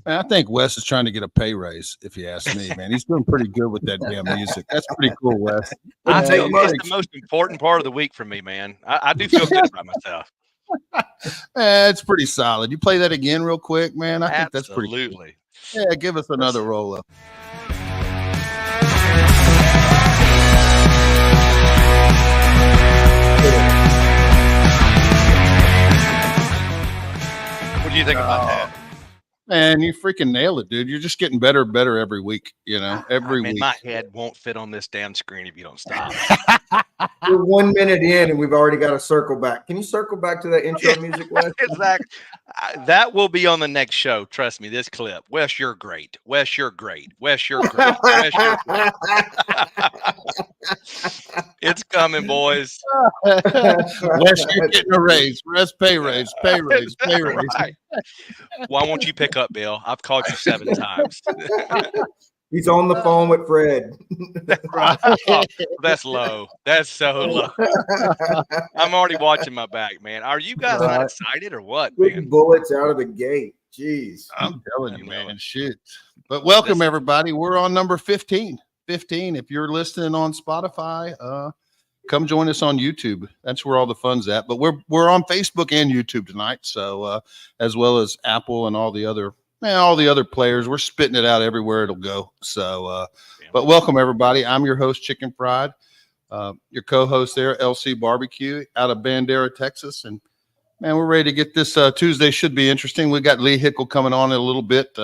Man, I think Wes is trying to get a pay raise, if you ask me, man. He's doing pretty good with that damn music. That's pretty cool, Wes. I think it's the most important part of the week for me, man. I do feel good about myself. It's pretty solid. You play that again real quick, man? I think that's pretty cool. Absolutely. Yeah, give us another roll up. What do you think about that? Man, you freaking nail it, dude. You're just getting better and better every week, every week. My head won't fit on this damn screen if you don't stop. We're 1 minute in and we've already got to circle back. Can you circle back to that intro music, Wes? Exactly. That will be on the next show. Trust me, this clip. Wes, you're great. Wes, you're great. Wes, you're great. Wes, you're great. It's coming, boys. Wes, you're getting a raise. Wes, pay raise. Right. Why won't you pick up, Bill? I've called you 7 times. He's on the phone with Fred. Oh, that's low. That's so low. I'm already watching my back, man. Are you guys not excited or what, man? Big bullets out of the gate. Jeez. I'm telling you, man. Shit. But welcome, everybody. We're on number 15. 15. If you're listening on Spotify, come join us on YouTube. That's where all the fun's at. But we're on Facebook and YouTube tonight. So as well as Apple and all the other players. We're spitting it out everywhere it'll go. So but welcome everybody. I'm your host, Chicken Fried. Your co-host there, LC Barbecue out of Bandera, Texas. And man, we're ready to get this Tuesday. Should be interesting. We got Lee Hickel coming on in a little bit.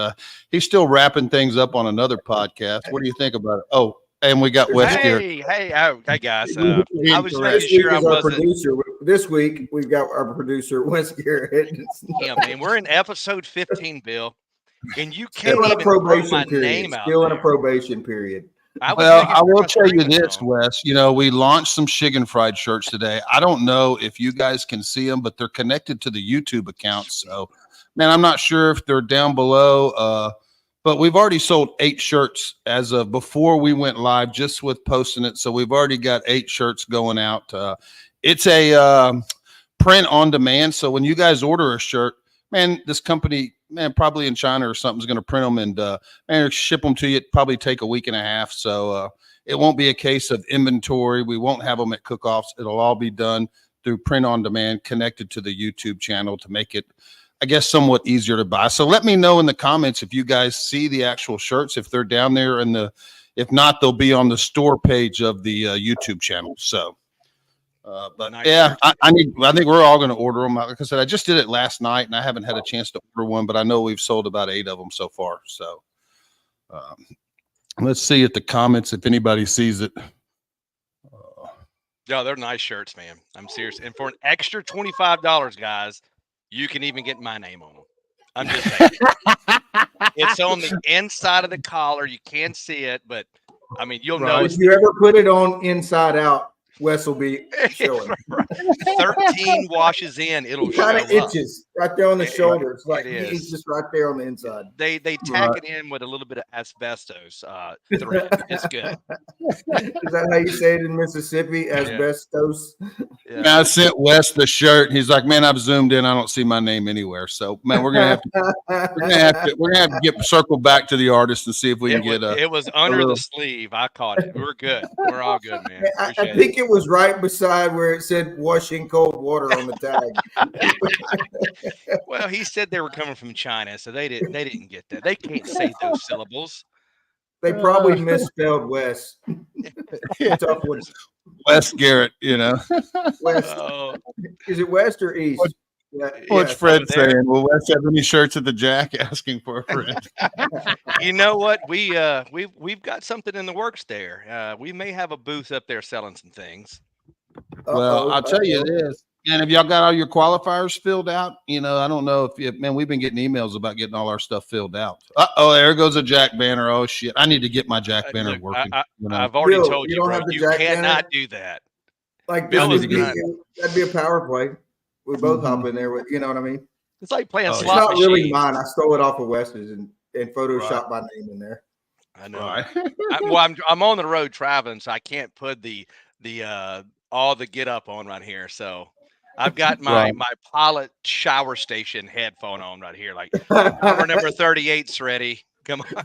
He's still wrapping things up on another podcast. What do you think about it? Oh, and we got Wes here. Hey guys. I was making sure I wasn't. Producer. This week we've got our producer Wes Garrett. Yeah, man, we're in episode 15, Bill, and you can't even throw my name out. Still in a probation period. Well, I will tell you this, Wes. We launched some Shiggin fried shirts today. I don't know if you guys can see them, but they're connected to the YouTube account. So, man, I'm not sure if they're down below. But we've already sold 8 shirts as of before we went live, just with posting it. So we've already got 8 shirts going out. It's a print on demand. So when you guys order a shirt, man, this company, man, probably in China or something, is going to print them and ship them to you. It'd probably take a week and a half. So it won't be a case of inventory. We won't have them at cook-offs. It'll all be done through print on demand, connected to the YouTube channel to make it, I guess, somewhat easier to buy. So let me know in the comments if you guys see the actual shirts, if they're down there if not, they'll be on the store page of the YouTube channel. So, but nice. Yeah, I think we're all going to order them. Like I said, I just did it last night and I haven't had a chance to order one, but I know we've sold about 8 of them so far. So, let's see at the comments if anybody sees it. Yeah, they're nice shirts, man. I'm serious. And for an extra $25, guys, you can even get my name on them. I'm just saying. It's on the inside of the collar. You can't see it, but I mean, you'll know. If you ever put it on inside out, Wes will be showing. 13 washes in, it'll show kind of up. Itches right there on the shoulders. Like he's just right there on the inside. They tack it in with a little bit of asbestos thread. It's good. Is that how you say it in Mississippi? Asbestos. Yeah. I sent Wes the shirt. He's like, man, I've zoomed in. I don't see my name anywhere. So, man, we're gonna have to get circled back to the artist and see if we can get a. It was under the sleeve. I caught it. We're good. We're all good, man. I think it was right beside where it said "washing cold water" on the tag. Well, he said they were coming from China, so they didn't get that. They can't say those syllables. They probably misspelled Wes. Tough one. Wes Garrett, West. Is it West or East? What's Fred saying? Will Wes have any shirts at the Jack asking for a friend? You know what? We've got something in the works there. We may have a booth up there selling some things. Well, I'll tell you this. And have y'all got all your qualifiers filled out? I don't know if we've been getting emails about getting all our stuff filled out. Oh, there goes a Jack banner. Oh shit. I need to get my Jack banner working. I've already told you, bro, you cannot do that. Like that'd be a power play. We both hop in there with, you know what I mean? It's like playing slot It's not machines. really mine. I stole it off of Wes's and photoshopped my name in there. I know. Right. I'm on the road traveling, so I can't put the all the get up on right here. So I've got my pilot shower station headphone on right here. Like, hour number 38's ready. Come on.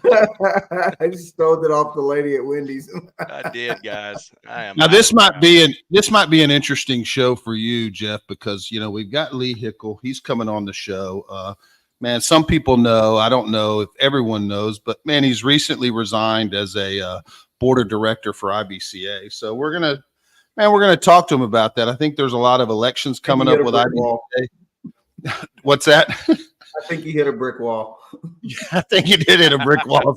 I just stole it off the lady at Wendy's. I did, guys. I am. Now this might be an interesting show for you, Jeff, because we've got Lee Hickel. He's coming on the show. Man, some people know. I don't know if everyone knows, but man, he's recently resigned as a board of director for IBCA. So we're gonna talk to him about that. I think there's a lot of elections coming up with IBCA. What's that? I think he hit a brick wall. Yeah, I think he did hit a brick wall.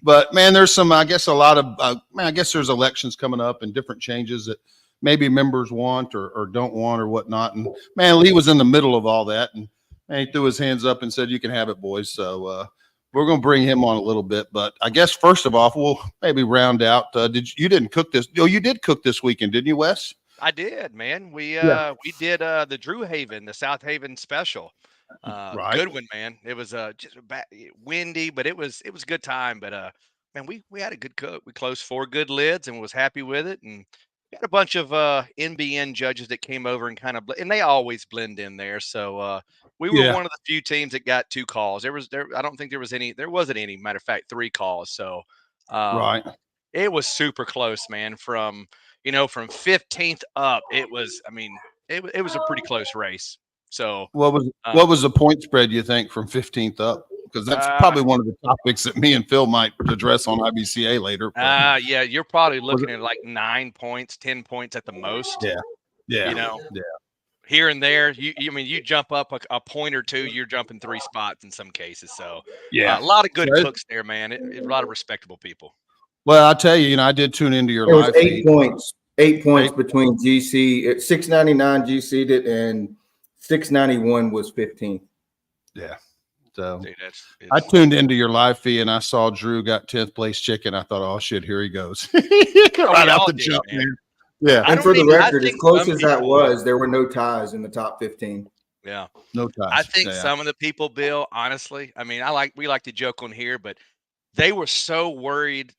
But man, there's some, I guess, there's elections coming up and different changes that maybe members want or don't want or whatnot. And man, Lee was in the middle of all that, and he threw his hands up and said, "You can have it, boys." So we're going to bring him on a little bit. But I guess first of all, we'll maybe round out. You didn't cook this? Oh, you did cook this weekend, didn't you, Wes? I did, man. We did the Drew Haven, the South Haven special. Right. Good one, man. It was just windy, but it was a good time. But man, we had a good cook. We closed 4 good lids and was happy with it. And we had a bunch of NBN judges that came over and and they always blend in there. So we were one of the few teams that got 2 calls. I don't think there wasn't any. Matter of fact, 3 calls. So right. It was super close, man. From 15th up, it was a pretty close race. So what was the point spread, you think, from 15th up? Because that's probably one of the topics that me and Phil might address on IBCA later. Yeah, you're probably looking at like 9 points, 10 points at the most. Yeah. Here and there, you jump up a point or 2, you're jumping 3 spots in some cases. So a lot of good cooks there, man. A lot of respectable people. Well, I'll tell you, I did tune into your live feed. 8 points. 8 points between GC at 699 GC'd it, and 691 was 15th. Yeah. So dude, I tuned into your live feed and I saw Drew got 10th place chicken. I thought, oh shit, here he goes. Right out the jump, man. Yeah. And for the record, as close as that was, there were no ties in the top 15. Yeah. No ties. I think some of the people, Bill, honestly, we like to joke on here, but they were so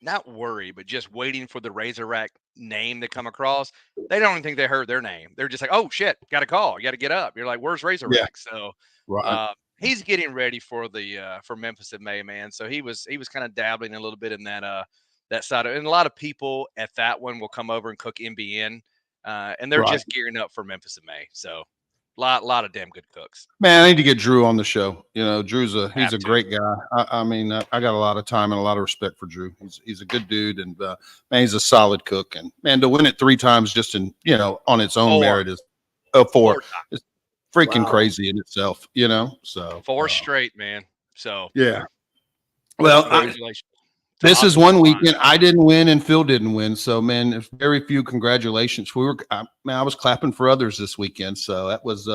not worried, but just waiting for the Razorback name to come across. They don't even think they heard their name. They're just like, oh shit, got a call. You got to get up. You're like, where's Razorback? Yeah. So he's getting ready for for Memphis in May, man. So he was kind of dabbling a little bit in that side of, and a lot of people at that one will come over and cook MBN, and they're just gearing up for Memphis in May. So lot of damn good cooks. Man, I need to get Drew on the show. Drew's he's a great guy. I got a lot of time and a lot of respect for Drew. He's a good dude, and man, he's a solid cook. And man, to win it 3 times just in on its own merit is 4. It's freaking crazy in itself. So 4 straight, man. So yeah. Well, this is one weekend I didn't win and Phil didn't win. So man, very few congratulations. I was clapping for others this weekend. So that was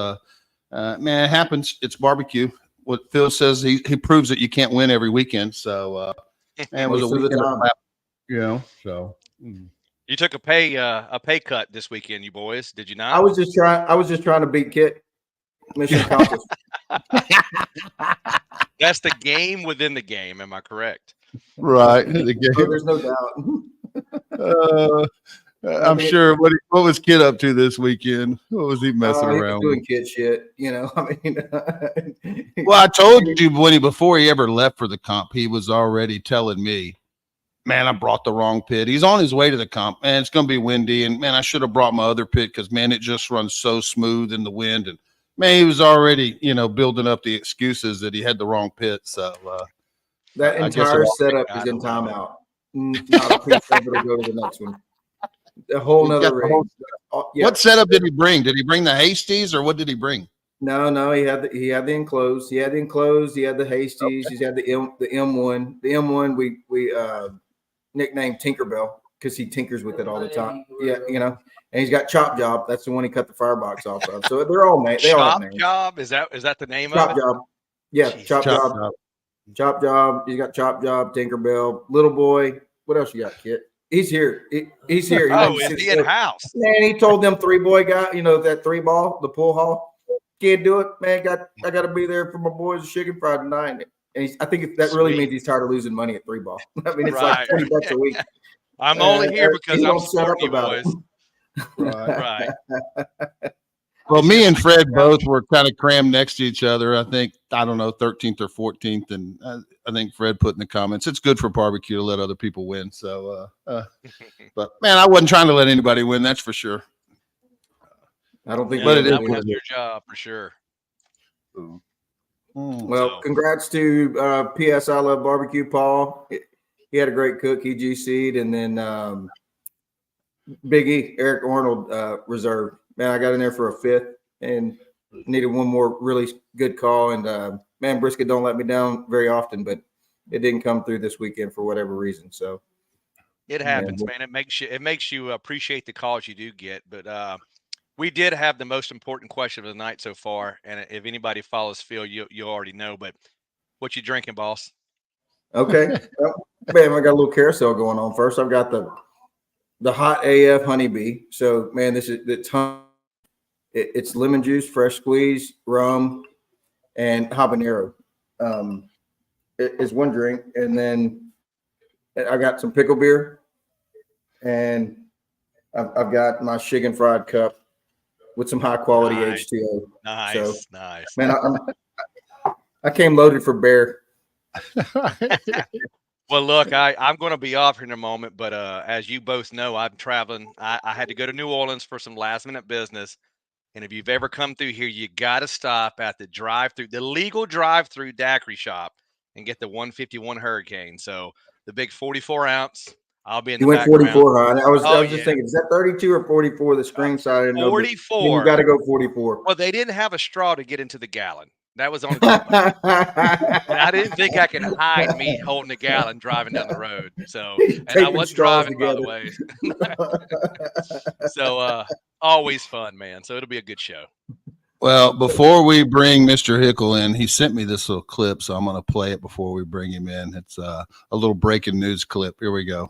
man, it happens. It's barbecue. What Phil says, he proves that you can't win every weekend. So man, it was a weekend of clap, so you took a pay cut this weekend, you boys, did you not? I was just trying to beat Kit. Mission accomplished. That's the game within the game, am I correct? Right. There's no doubt. I'm sure. What was Kid up to this weekend? What was he messing around doing with? Kid shit, Well, I told you before he ever left for the comp, he was already telling me, man, I brought the wrong pit. He's on his way to the comp. Man, it's going to be windy. And man, I should have brought my other pit because man, it just runs so smooth in the wind. And man, he was already, building up the excuses that he had the wrong pit. So that entire setup is in timeout. Not a pre-setup to go to the next one. A whole nother race. What setup did he bring? Did he bring the Hasties or what did he bring? No, he had the enclosed. He had the enclosed. He had the Hasties. He had the M1. The M1 we nicknamed Tinkerbell because he tinkers with it all the time. Yeah, and he's got Chop Job. That's the one he cut the firebox off of. So they're all made. Chop Job, is that the name Chop of it? Job. Yeah, Chop Job. Chop Job. He's got Chop Job, Tinkerbell, Little Boy. What else you got, Kit? He's here. He's here. Is he in house? Man, he told them 3-boy guy, that 3-ball, the pool hall. Can't do it, man. I got to be there for my boys Shiggin Friday night. And I think that really means he's tired of losing money at 3-ball. I mean, it's like $20 a week. I'm only here because I'm supporting you boys. Right. Well, Is me it and like Fred a both couch? were kind of crammed next to each other. I think, I don't know, 13th or 14th. And I think Fred put in the comments, it's good for barbecue to let other people win. So, but man, I wasn't trying to let anybody win. That's for sure. I don't think Yeah, But we it is ever that what was it your job for sure. is. Well, So- congrats to PS I Love Barbecue, Paul. He had a great cook. He GC'd, and then Big E, Eric Arnold, reserved. Man, I got in there for a fifth and needed one more really good call. And man, brisket don't let me down very often, but it didn't come through this weekend for whatever reason. So It happens, man. It makes you appreciate the calls you do get. But we did have the most important question of the night so far, and if anybody follows Phil, you already know. But what you drinking, boss? okay, well, man, I got a little carousel going on. First, I've got the hot AF honeybee. So man, this is the ton. It's lemon juice, fresh squeeze, rum, and habanero. Is one drink, and then I got some pickle beer, and I've got my Shiggin fried cup with some high quality Nice. H2O. Nice, So, nice. man, I came loaded for bear. Well, look, I'm going to be off here in a moment, but as you both know, I'm traveling. I had to go to New Orleans for some last minute business. And if you've ever come through here, you got to stop at the drive-through, the legal drive-through daiquiri shop, and get the 151 Hurricane. So the big 44-ounce. I'll be in You the went background. 44, huh? I was Oh, just yeah. thinking, is that 32 or 44? The screen side, I didn't know, but 44. you got to go 44. Well, they didn't have a straw to get into the gallon. That was on too much. And I didn't think I could hide me holding a gallon driving down the road. So, and I Taping wasn't straws driving, by the way. So, always fun, man. So it'll be a good show. Well, before we bring Mr. Hickle in, he sent me this little clip, so I'm going to play it before we bring him in. It's a little breaking news clip. Here we go.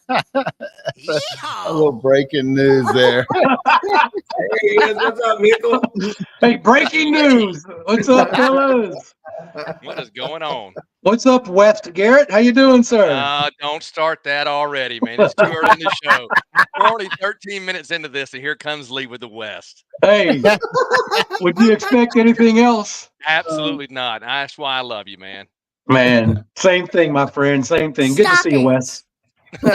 A little breaking news there. Hey, what's up, Hickle? Hey, breaking news. What's up, fellas? What is going on? What's up, West Garrett? How you doing, sir? Don't start that already, man. It's too early in the show. We're only 13 minutes into this, and here comes Lee with the West. Hey, would you expect anything else? Absolutely not. That's why I love you, man. Man, same thing, my friend. Same thing. Good to see you, Wes. And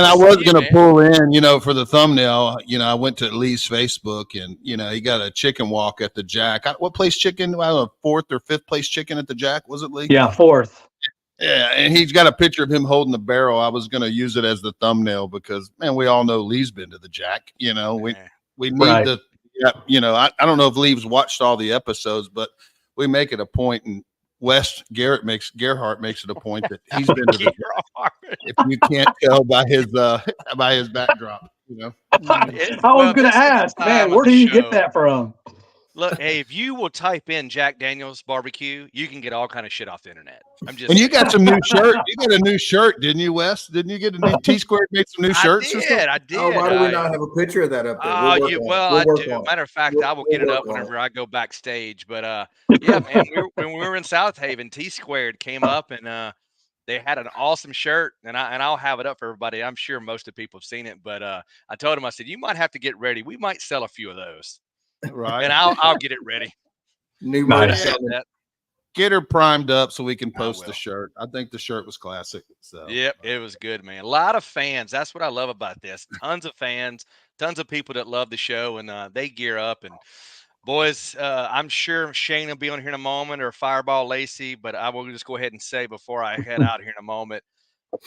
I was going to pull in, for the thumbnail, I went to Lee's Facebook and, he got a chicken walk at the Jack. What place chicken? I don't know, fourth or fifth place chicken at the Jack, was it, Lee? Yeah, fourth. Yeah, and he's got a picture of him holding the barrel. I was going to use it as the thumbnail because, man, we all know Lee's been to the Jack. We need Right. I don't know if Lee's watched all the episodes, but we make it a point, and Gerhardt makes it a point that he's been to the Jack. If you can't tell by his backdrop, I was going to ask, man, where do you get that from? Look, hey, if you will type in Jack Daniel's barbecue, you can get all kind of shit off the internet. I'm just. And you got some new shirt. You got a new shirt, didn't you, Wes? Didn't you get a new T-Squared made some new shirts? I did. Oh, why do we not have a picture of that up there? I do. Matter of fact, I will get it up whenever I go backstage. But yeah, man, when we were in South Haven, T-Squared came up and they had an awesome shirt, and I'll have it up for everybody. I'm sure most of the people have seen it, but I told him, I said, you might have to get ready. We might sell a few of those. Right. And I'll get it ready. New Nice. merch. Get her primed up so we can post the shirt. I think the shirt was classic. So yep, it was good, man. A lot of fans. That's what I love about this. Tons of fans, tons of people that love the show, and they gear up. And boys, I'm sure Shane will be on here in a moment, or Fireball Lacey, but I will just go ahead and say before I head out here in a moment,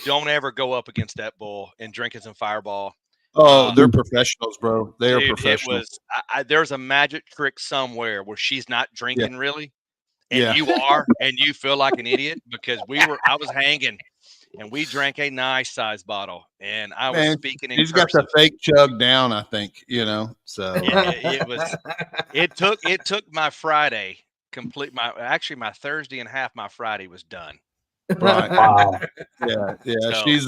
don't ever go up against that bull and drinking some Fireball. Oh, they're professionals, bro. They are professionals. It was. There's a magic trick somewhere where she's not drinking really, and Yeah. you are, and you feel like an idiot because I was hanging, and we drank a nice size bottle, and I was speaking in He's cursive. got the fake chug down, I think. So it was. It took my Friday complete. My Thursday and half my Friday was done. Right. Wow. Yeah. So, She's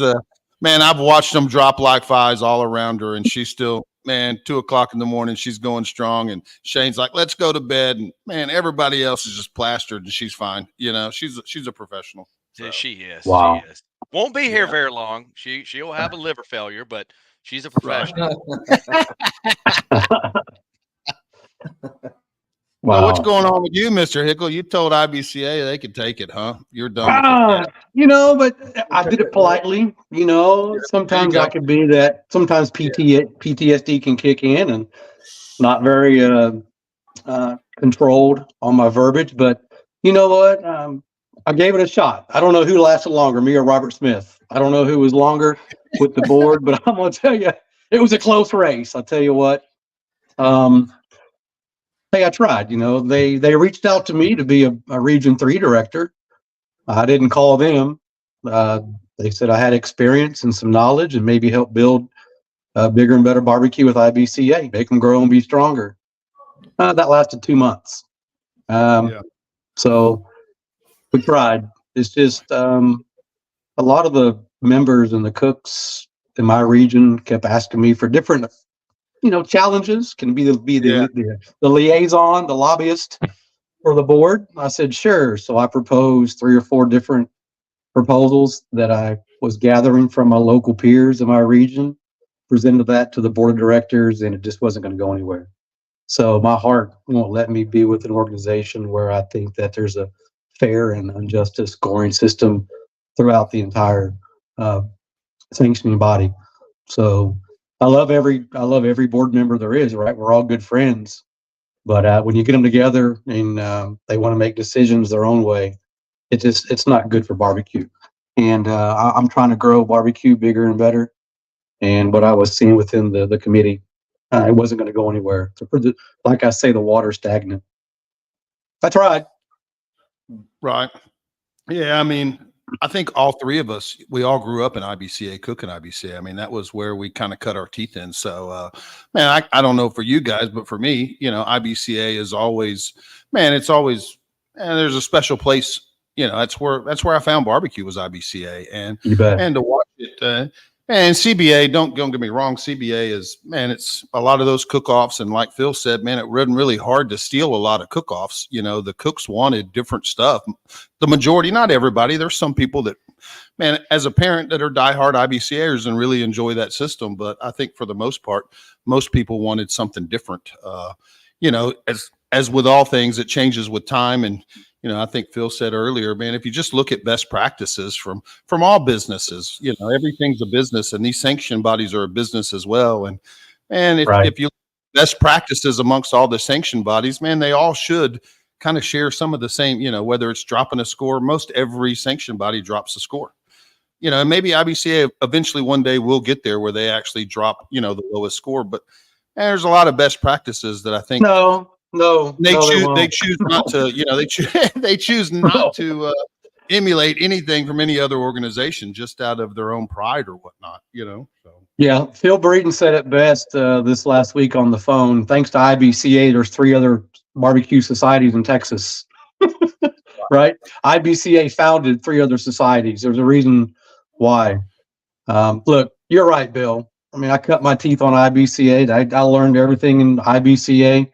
man, I've watched them drop like flies all around her, and she's still man, 2:00 in the morning, she's going strong, and Shane's like, let's go to bed. And man, everybody else is just plastered and she's fine. You know, she's a professional. So. She is. Wow. She is. Won't be here very long. She'll have a liver failure, but she's a Right. professional. Wow. So what's going on with you, Mr. Hickle? You told IBCA they could take it, huh? You're done with it. You know, but I did it politely. You know, sometimes I could be that. Sometimes PTSD can kick in, and not very controlled on my verbiage. But you know what? I gave it a shot. I don't know who lasted longer, me or Robert Smith. I don't know who was longer with the board, but I'm gonna tell you, it was a close race. I'll tell you what. Hey, I tried. You know, they reached out to me to be a Region 3 director. I didn't call them. They said I had experience and some knowledge and maybe help build a bigger and better barbecue with IBCA, make them grow and be stronger. That lasted 2 months. So we tried. It's just a lot of the members and the cooks in my region kept asking me for different challenges. Can be the liaison, the lobbyist for the board. I said, sure. So I proposed 3 or 4 different proposals that I was gathering from my local peers in my region, presented that to the board of directors, and it just wasn't going to go anywhere. So my heart won't let me be with an organization where I think that there's a fair and unjust scoring system throughout the entire sanctioning body. So I love every board member there is, right? We're all good friends, but when you get them together and they want to make decisions their own way, it's not good for barbecue. And I'm trying to grow barbecue bigger and better. And what I was seeing within the committee, it wasn't going to go anywhere. So like I say, the water's stagnant. I tried. Right. Yeah. I mean, I think all 3 of us, we all grew up in IBCA, cooking IBCA. I mean, that was where we kind of cut our teeth in. So, man, I don't know for you guys, but for me, IBCA is always, man, it's always, and there's a special place. That's where I found barbecue was IBCA, and to watch it. And CBA, don't get me wrong, CBA is, man, it's a lot of those cook-offs, and like Phil said, man, it wasn't really hard to steal a lot of cook-offs. The cooks wanted different stuff. The majority, not everybody. There's some people that, man, as a parent that are diehard IBCAers and really enjoy that system. But I think for the most part, most people wanted something different. As with all things, it changes with time. And I think Phil said earlier, man, if you just look at best practices from all businesses, everything's a business, and these sanction bodies are a business as well. And if you best practices amongst all the sanction bodies, man, they all should kind of share some of the same, whether it's dropping a score, most every sanction body drops a score. And maybe IBCA eventually one day will get there where they actually drop, the lowest score. But there's a lot of best practices that I think they choose not to, they choose not to emulate anything from any other organization just out of their own pride or whatnot, So yeah, Phil Breeden said it best this last week on the phone. Thanks to IBCA, there's 3 other barbecue societies in Texas. Right? IBCA founded 3 other societies. There's a reason why. Look, you're right, Bill. I mean, I cut my teeth on IBCA. I learned everything in IBCA.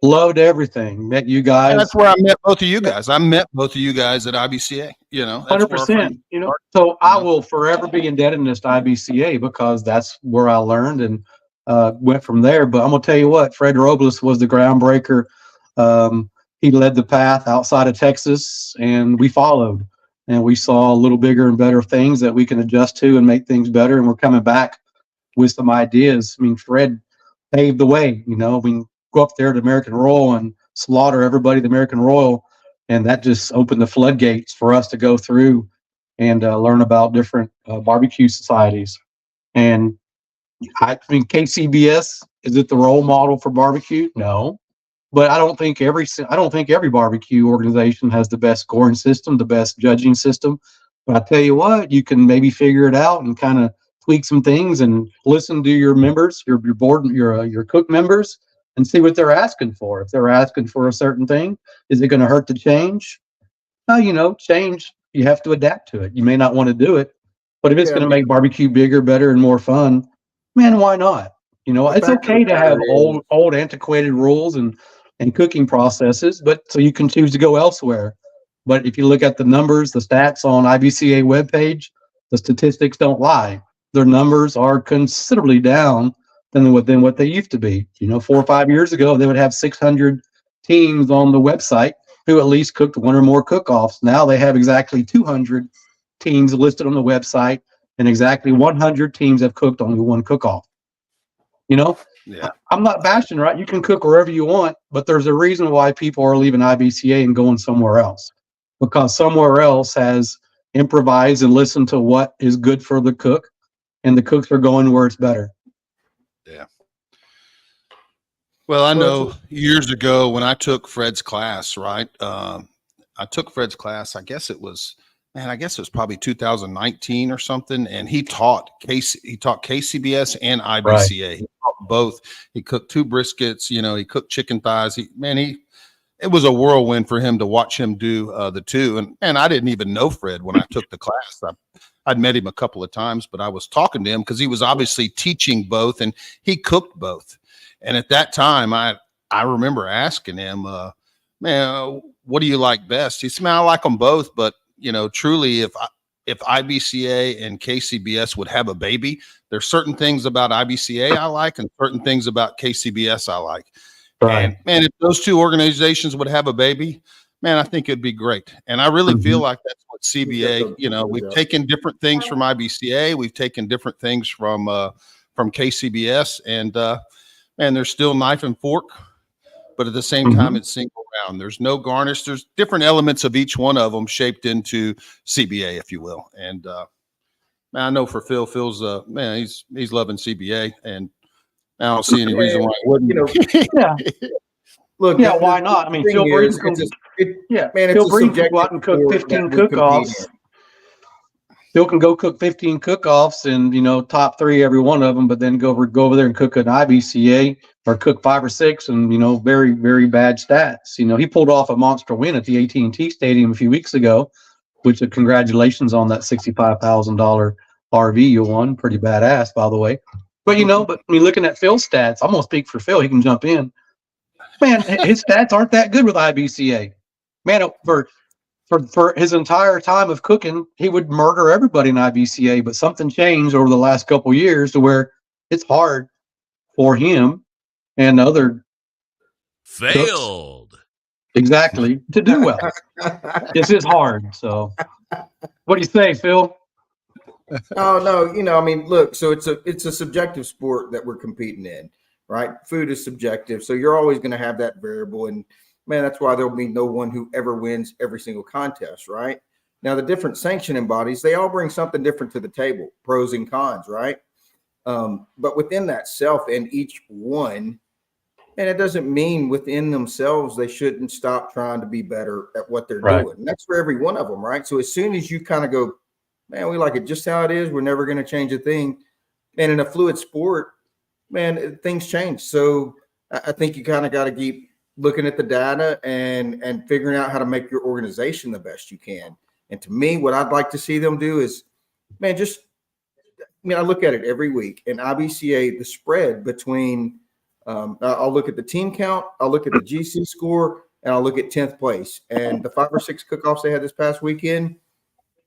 Loved everything. Met you guys. And that's where I met both of you guys. I met both of you guys at IBCA. 100%. So I will forever be indebtedness to IBCA because that's where I learned and went from there. But I'm gonna tell you what, Fred Robles was the groundbreaker. He led the path outside of Texas, and we followed. And we saw a little bigger and better things that we can adjust to and make things better. And we're coming back with some ideas. I mean, Fred paved the way. We go up there to American Royal and slaughter everybody at American Royal, and that just opened the floodgates for us to go through and learn about different barbecue societies. And I mean, KCBS, is it the role model for barbecue? No, but I don't think every barbecue organization has the best scoring system, the best judging system. But I tell you what, you can maybe figure it out and kind of tweak some things and listen to your members, your board, your cook members, and see what they're asking for. If they're asking for a certain thing, is it going to hurt to change? Change, you have to adapt to it. You may not want to do it, but if it's going to make barbecue bigger, better, and more fun, man, why not? You know, it's okay to have old antiquated rules and cooking processes, but so you can choose to go elsewhere. But if you look at the numbers, the stats on IBCA webpage, the statistics don't lie. Their numbers are considerably down than what they used to be. You know, 4 or 5 years ago, they would have 600 teams on the website who at least cooked one or more cook-offs. Now they have exactly 200 teams listed on the website, and exactly 100 teams have cooked only one cook-off. You know, Yeah. I'm not bashing, right? You can cook wherever you want, but there's a reason why people are leaving IBCA and going somewhere else, because somewhere else has improvised and listened to what is good for the cook, and the cooks are going where it's better. Yeah. Well, I know years ago when I took Fred's class, right? I took Fred's class. I guess it was probably 2019 or something. And he taught KCBS and IBCA. Right. He taught both. He cooked 2 briskets. You know, he cooked chicken thighs. It was a whirlwind for him to watch him do the 2. And I didn't even know Fred when I took the class. I'd met him a couple of times, but I was talking to him because he was obviously teaching both, and he cooked both. And at that time, I remember asking him, man, what do you like best? He said, man, I like them both, but you know, truly, if IBCA and KCBS would have a baby, there's certain things about IBCA I like, and certain things about KCBS I like. Right. And man, if those 2 organizations would have a baby, man, I think it'd be great. And I really feel like that's what CBA, you know, we've taken different things from IBCA. We've taken different things from KCBS, and man, there's still knife and fork, but at the same time, it's single round. There's no garnish. There's different elements of each one of them shaped into CBA, if you will. And man, I know for Phil's man, he's loving CBA, and I don't see any reason why it wouldn't. You know, yeah. Look, yeah, why not? I mean, Phil Breeden Phil Breeden can go out and cook 15 cook-offs. Phil can go cook 15 cook-offs and, you know, top 3 every one of them, but then go over there and cook an IBCA or cook 5 or 6 and, you know, very, very bad stats. You know, he pulled off a monster win at the AT&T Stadium a few weeks ago, which congratulations on that $65,000 RV you won. Pretty badass, by the way. But, you know, I mean, looking at Phil's stats, I'm going to speak for Phil. He can jump in. Man, his stats aren't that good with IBCA. Man, for his entire time of cooking, he would murder everybody in IBCA, but something changed over the last couple of years to where it's hard for him and other failed exactly to do well. This is hard. So what do you say, Phil? Oh, no, you know, I mean, look, so it's a subjective sport that we're competing in, right? Food is subjective, so you're always going to have that variable, and man, that's why there'll be no one who ever wins every single contest, right? Now, the different sanctioning bodies, they all bring something different to the table, pros and cons, right? But within that self and each one, and it doesn't mean within themselves they shouldn't stop trying to be better at what they're doing. And that's for every one of them, right? So as soon as you kind of go, man, we like it just how it is, we're never going to change a thing. And in a fluid sport, man, things change. So I think you kind of got to keep looking at the data and figuring out how to make your organization the best you can. And to me, what I'd like to see them do is, man, I look at it every week, and IBCA, the spread between, I'll look at the team count, I'll look at the GC score, and I'll look at 10th place. And the 5 or 6 cook-offs they had this past weekend,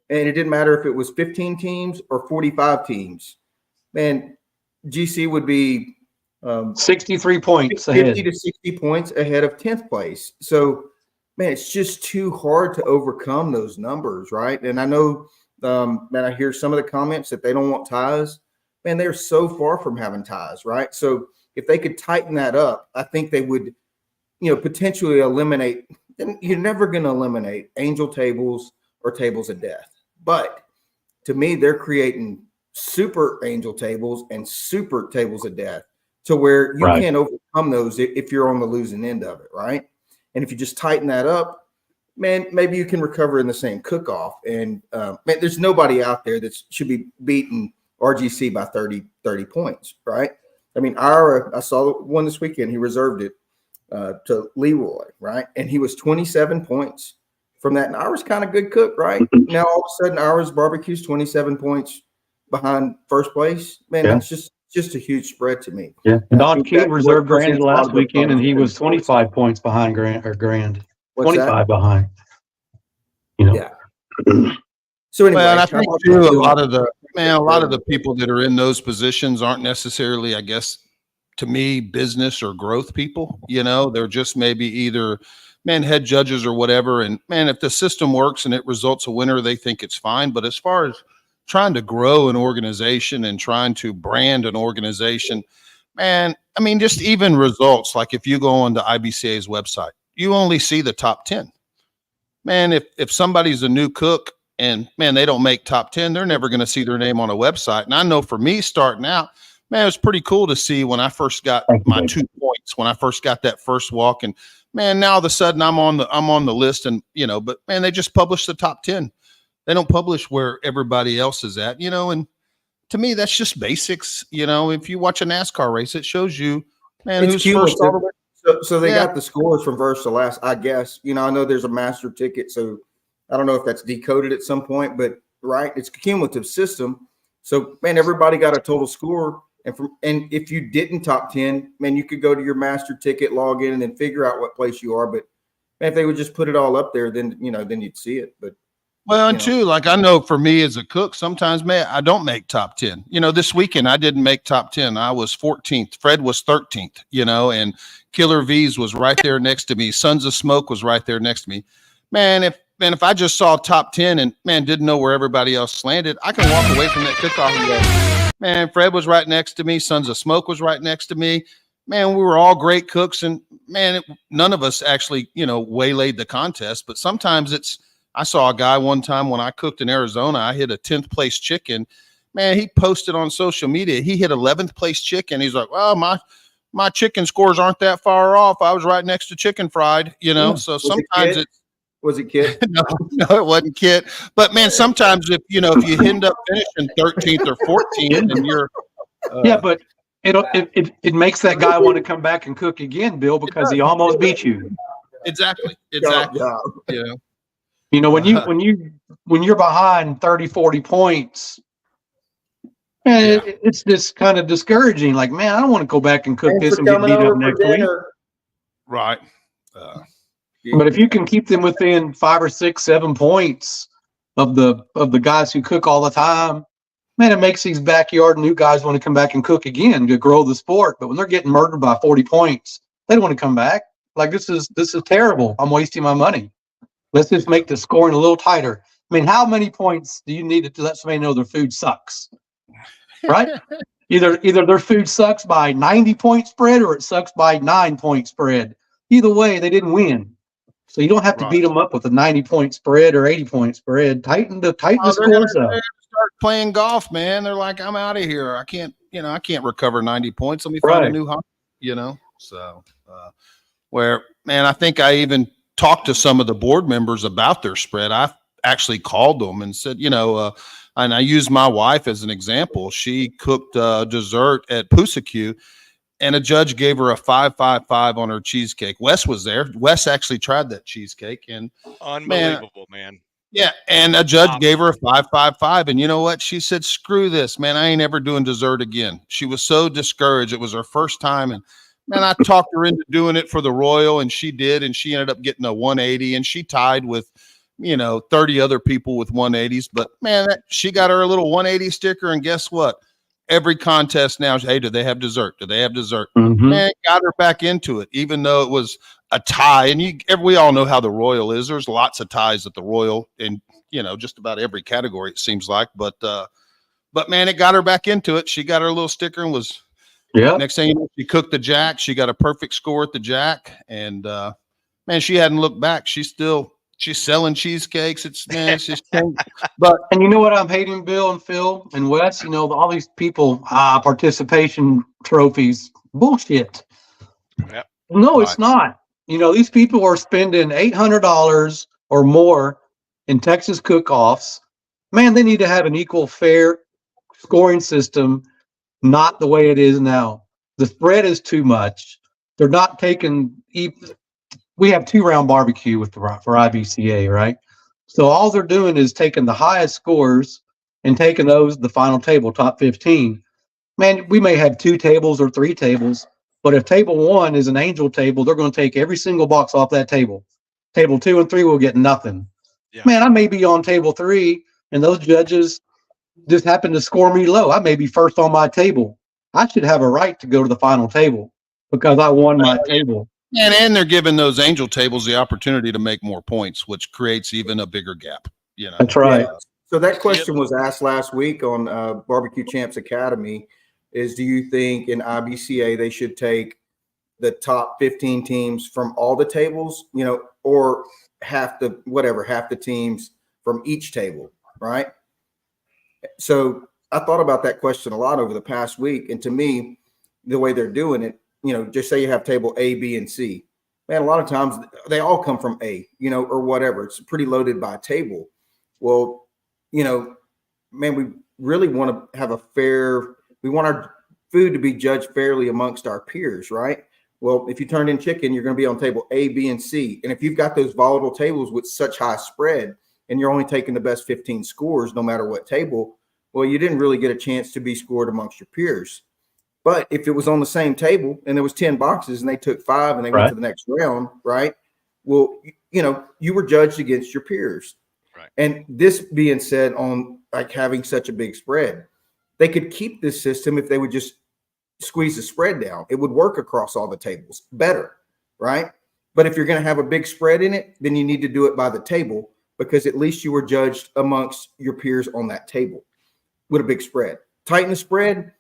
and it didn't matter if it was 15 teams or 45 teams. Man, GC would be 63 points 50 ahead. to 60 points ahead of 10th place. So, man, it's just too hard to overcome those numbers, right? And I know, man, I hear some of the comments that they don't want ties. Man, they're so far from having ties, right? So if they could tighten that up, I think they would, you know, potentially eliminate. You're never going to eliminate angel tables or tables of death. But to me, they're creating super angel tables and super tables of death, to where you can't overcome those if you're on the losing end of it, right? And if you just tighten that up, man, maybe you can recover in the same cook-off. And man, there's nobody out there that should be beating RGC by 30 points, right? I mean, I saw one this weekend. He reserved it to Leroy, right? And he was 27 points from that. And Ira's kind of good cook, right? Now, all of a sudden, Ira's barbecue's 27 points behind first place. Man, that's just just a huge spread to me. Yeah. Don King reserved Grand last weekend, and he was sports. 25 points behind Grand. What's 25 that? behind. You know. Yeah. So anyway, Well, and I think too, a lot of the people that are in those positions aren't necessarily, I guess, to me, business or growth people. You know, they're just maybe either head judges or whatever. And man, if the system works and it results a winner, they think it's fine. But as far as trying to grow an organization and trying to brand an organization, man, I mean, just even results, like if you go on to IBCA's website, you only see the top 10. Man, if somebody's a new cook and man, they don't make top 10, they're never going to see their name on a website. And I know for me starting out, man, it was pretty cool to see when I first got my 2 points, when I first got that first walk. And man, now all of a sudden I'm on the list, and you know, but man, they just publish the top 10. They don't publish where everybody else is at, you know, and to me, that's just basics. You know, if you watch a NASCAR race, it shows you, man, who's first all the way. So they got the scores from first to last, I guess. You know, I know there's a master ticket, so I don't know if that's decoded at some point, but right, it's a cumulative system. So man, everybody got a total score. And if you didn't top 10, man, you could go to your master ticket, log in, and then figure out what place you are. But man, if they would just put it all up there, then then you'd see it. But well, and too, like I know for me as a cook, sometimes man, I don't make top 10. You know, this weekend I didn't make top 10. I was 14th. Fred was 13th, you know, and Killer V's was right there next to me. Sons of Smoke was right there next to me. Man, if I just saw top 10 and man, didn't know where everybody else landed, I can walk away from that cook-off and go, man, Fred was right next to me. Sons of Smoke was right next to me. Man, we were all great cooks, and man, none of us actually, you know, waylaid the contest. But sometimes I saw a guy one time when I cooked in Arizona, I hit a 10th place chicken. Man, he posted on social media, he hit 11th place chicken. He's like, well, my chicken scores aren't that far off. I was right next to Chicken Fried, you know. Yeah. So sometimes was it Kit? No, it wasn't Kit. But man, sometimes if you end up finishing 13th or 14th, and you're yeah, but it makes that guy want to come back and cook again, Bill, because he almost beat you. Exactly. Yeah. You know, when you're behind 30, 40 points, man, it's just kind of discouraging. Like, man, I don't want to go back and cook this and get beat up next week. Right. But if you can keep them within 5 or 6, 7 points of the guys who cook all the time, man, it makes these backyard new guys want to come back and cook again to grow the sport. But when they're getting murdered by 40 points, they don't want to come back. Like, this is terrible. I'm wasting my money. Let's just make the scoring a little tighter. I mean, how many points do you need to let somebody know their food sucks? Right? Either their food sucks by 90-point spread or it sucks by 9-point spread. Either way, they didn't win. So you don't have to beat them up with a 90-point spread or 80-point spread. Tighten the scores up. Start playing golf, man. They're like, I'm out of here. I can't recover 90 points. Let me find a new hobby, you know? So where, man, I think I even talked to some of the board members about their spread. I actually called them and said, and I used my wife as an example. She cooked dessert at Pusacue, and a judge gave her a 5.55 on her cheesecake. Wes was there. Wes actually tried that cheesecake, and unbelievable, man. Yeah, and a judge gave her a 5.55, and you know what? She said, "Screw this, man! I ain't ever doing dessert again." She was so discouraged. It was her first time, and man, I talked her into doing it for the Royal, and she did, and she ended up getting a 180, and she tied with 30 other people with 180s. But man, she got her a little 180 sticker, and guess what? Every contest now, hey, do they have dessert? Do they have dessert? Mm-hmm. Man, got her back into it, even though it was a tie. And we all know how the Royal is. There's lots of ties at the Royal in, just about every category, it seems like. But man, it got her back into it. She got her little sticker and was, next thing you know, she cooked the jack. She got a perfect score at the jack. And man, she hadn't looked back. She's selling cheesecakes. It's just but and you know what I'm hating, Bill and Phil and Wes, all these people, participation trophies, bullshit. Yep. No, it's not. These people are spending $800 or more in Texas cook-offs. Man, they need to have an equal, fair scoring system, not the way it is now. The spread is too much. They're not taking we have 2-round barbecue for IBCA, right? So all they're doing is taking the highest scores and taking those the final table, top 15. man, we may have 2 tables or 3 tables, but if table 1 is an angel table, they're going to take every single box off that table. Table 2 and 3 will get nothing. Yeah. Man, I may be on table 3 and those judges just happen to score me low. I may be first on my table. I should have a right to go to the final table because I won my table. And they're giving those angel tables the opportunity to make more points, which creates even a bigger gap. You know, That's right. Yeah. So that question was asked last week on Barbecue Champs Academy. Do you think in IBCA they should take the top 15 teams from all the tables, or half the teams from each table, right? So I thought about that question a lot over the past week. And to me, the way they're doing it, just say you have table A, B, and C. Man, a lot of times they all come from A, or whatever. It's pretty loaded by table. Well, man, we really want to have we want our food to be judged fairly amongst our peers, right? Well, if you turn in chicken, you're going to be on table A, B, and C. And if you've got those volatile tables with such high spread and you're only taking the best 15 scores, no matter what table, well, you didn't really get a chance to be scored amongst your peers. But if it was on the same table and there was 10 boxes and they took 5 and they went to the next round, right? Well, you were judged against your peers. Right. And this being said, on like having such a big spread, they could keep this system if they would just squeeze the spread down. It would work across all the tables better, right? But if you're going to have a big spread in it, then you need to do it by the table, because at least you were judged amongst your peers on that table with a big spread. Tighten the spread,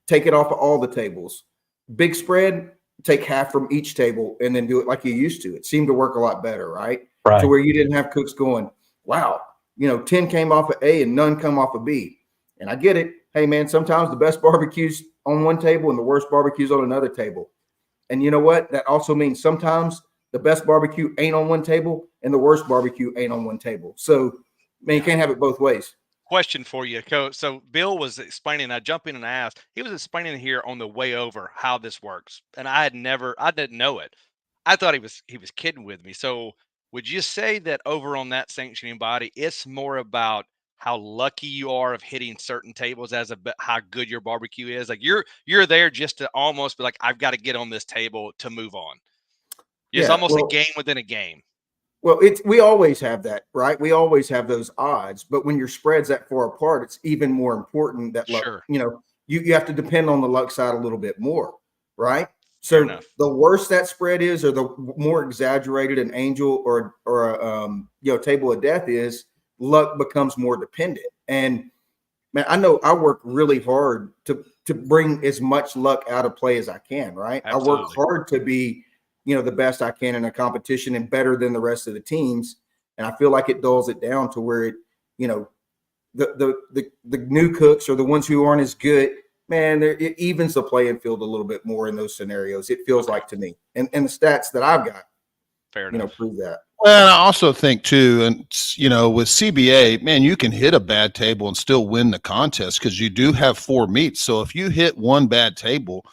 take it off of all the tables. Big spread, take half from each table and then do it like you used to. It seemed to work a lot better, right? To where you didn't have cooks going, wow, 10 came off of A and none come off of B. And I get it. Hey, man, sometimes the best barbecue's on one table and the worst barbecue's on another table. And you know what? That also means sometimes the best barbecue ain't on one table and the worst barbecue ain't on one table. So, man, you can't have it both ways. Question for you, Coach. So Bill was explaining, I jump in and asked, he was explaining here on the way over how this works. And I didn't know it. I thought he was kidding with me. So would you say that over on that sanctioning body, it's more about how lucky you are of hitting certain tables as how good your barbecue is? Like you're there just to almost be like, I've got to get on this table to move on. It's almost a game within a game. Well, we always have that, right? We always have those odds, but when your spread's that far apart, it's even more important that luck, you have to depend on the luck side a little bit more, right? So the worse that spread is, or the more exaggerated an angel or a table of death is, luck becomes more dependent. And man, I know I work really hard to bring as much luck out of play as I can, right? Absolutely. I work hard to be the best I can in a competition and better than the rest of the teams. And I feel like it dulls it down to where it, the new cooks or the ones who aren't as good, man, it evens the playing field a little bit more in those scenarios. It feels like to me, and the stats that I've got, prove that. Well, I also think too, and with CBA, man, you can hit a bad table and still win the contest because you do have 4 meats. So if you hit one bad table,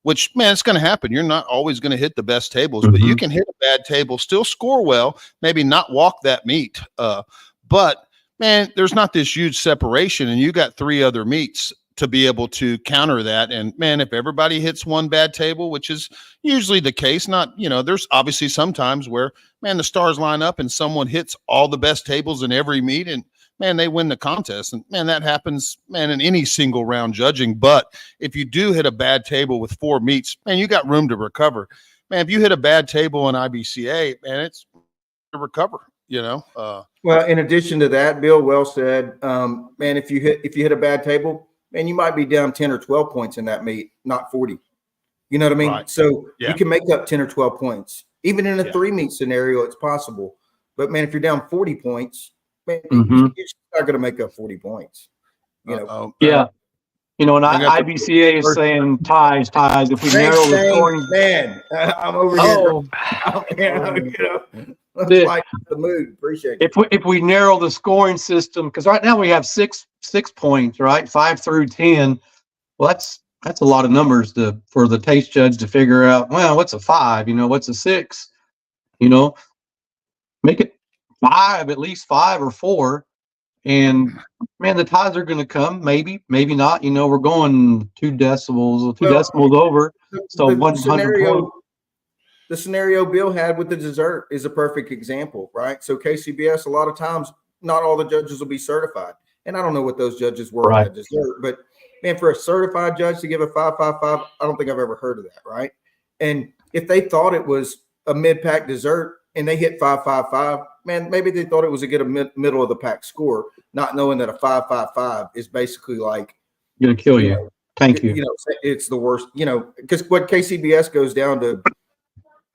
which, man, it's going to happen. You're not always going to hit the best tables, but you can hit a bad table, still score well, maybe not walk that meat. But, man, there's not this huge separation, and you got 3 other meats to be able to counter that. And, man, if everybody hits one bad table, which is usually the case, there's obviously sometimes where, man, the stars line up and someone hits all the best tables in every meet and, man, they win the contest. And, man, that happens, man, in any single round judging. But if you do hit a bad table with 4 meats, man, you got room to recover. Man, if you hit a bad table in IBCA, man, it's to recover, Well, in addition to that, Bill well said, man, if you hit a bad table, man, you might be down 10 or 12 points in that meet, not 40. You know what I mean? Right. So you can make up 10 or 12 points. Even in a 3-meet scenario, it's possible. But, man, if you're down 40 points, man, you're not going to make up 40 points. Yeah. And IBCA is saying ties. If we narrow the scoring, man, I'm over here. That's like the mood. Appreciate it. If we narrow the scoring system, because right now we have 6 points, right? 5 through 10. Well, that's a lot of numbers for the taste judge to figure out. Well, what's a 5? What's a 6? Make it 5, at least 5 or 4. And man, the ties are going to come. Maybe, maybe not. We're going 2 decimals over. So the 120. The scenario Bill had with the dessert is a perfect example, right? So KCBS, a lot of times, not all the judges will be certified. And I don't know what those judges were on the dessert, but man, for a certified judge to give a 5.55, I don't think I've ever heard of that, right? And if they thought it was a mid-pack dessert and they hit 5.55, man, maybe they thought it was a good middle of the pack score, not knowing that a 5.55 is basically like going to kill you. Thank you. It's the worst, because what KCBS goes down to,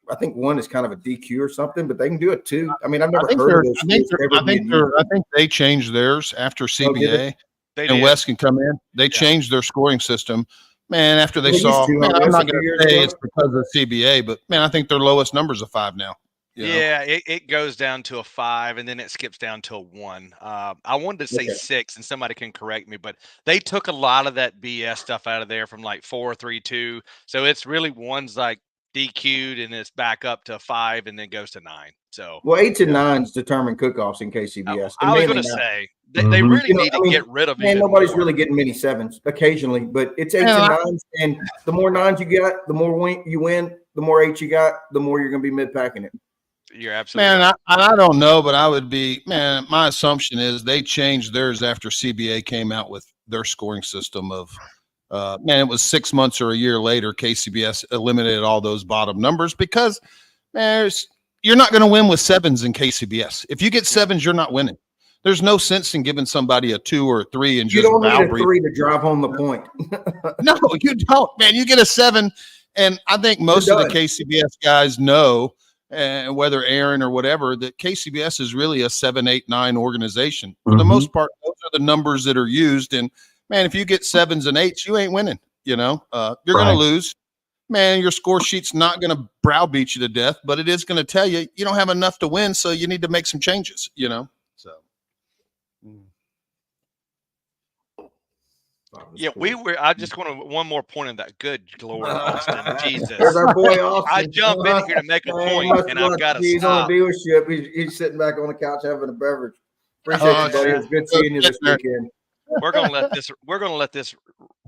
I think one is kind of a DQ or something, but they can do it too. I mean, I've never heard of those. I think they changed theirs after CBA, and Wes can come in. They changed their scoring system, man. After they saw, man, I'm not going to say it's because of CBA, but man, I think their lowest number is a 5 now. Yeah, it goes down to a 5, and then it skips down to a 1. I wanted to say 6, and somebody can correct me, but they took a lot of that BS stuff out of there from like 4, 3, 2. So it's really one's like DQ'd, and it's back up to 5, and then goes to 9. So 8s and 9s determine cook-offs in KCBS. I was going to say they really need to get rid of. Man, nobody's really getting many 7s occasionally, but it's 8s and 9s, and the more 9s you got, the more you win. The more 8s you got, the more you're going to be mid-packing it. You're absolutely right. I don't know, but I would be, man, my assumption is they changed theirs after CBA came out with their scoring system of, man, it was 6 months or a year later, KCBS eliminated all those bottom numbers because, man, you're not going to win with 7s in KCBS. If you get 7s, you're not winning. There's no sense in giving somebody a 2 or a 3 and just you don't need a 3 to drive home the point. No, you don't, man. You get a 7, and I think most of the KCBS guys know, and whether Aaron or whatever, that KCBS is really a 7, 8, 9 organization. For the most part, those are the numbers that are used. And man, if you get 7s and 8s, you ain't winning. You're going to lose. Man, your score sheet's not going to browbeat you to death, but it is going to tell you you don't have enough to win, so you need to make some changes. So. Yeah, I just want to one more point on that. Good Lord, Austin, Jesus! There's our boy Austin. I jump in here to make a point, and I've got to He's stop. on the dealership. He's sitting back on the couch having a beverage. Appreciate you, buddy. It's good seeing you this weekend. We're gonna let this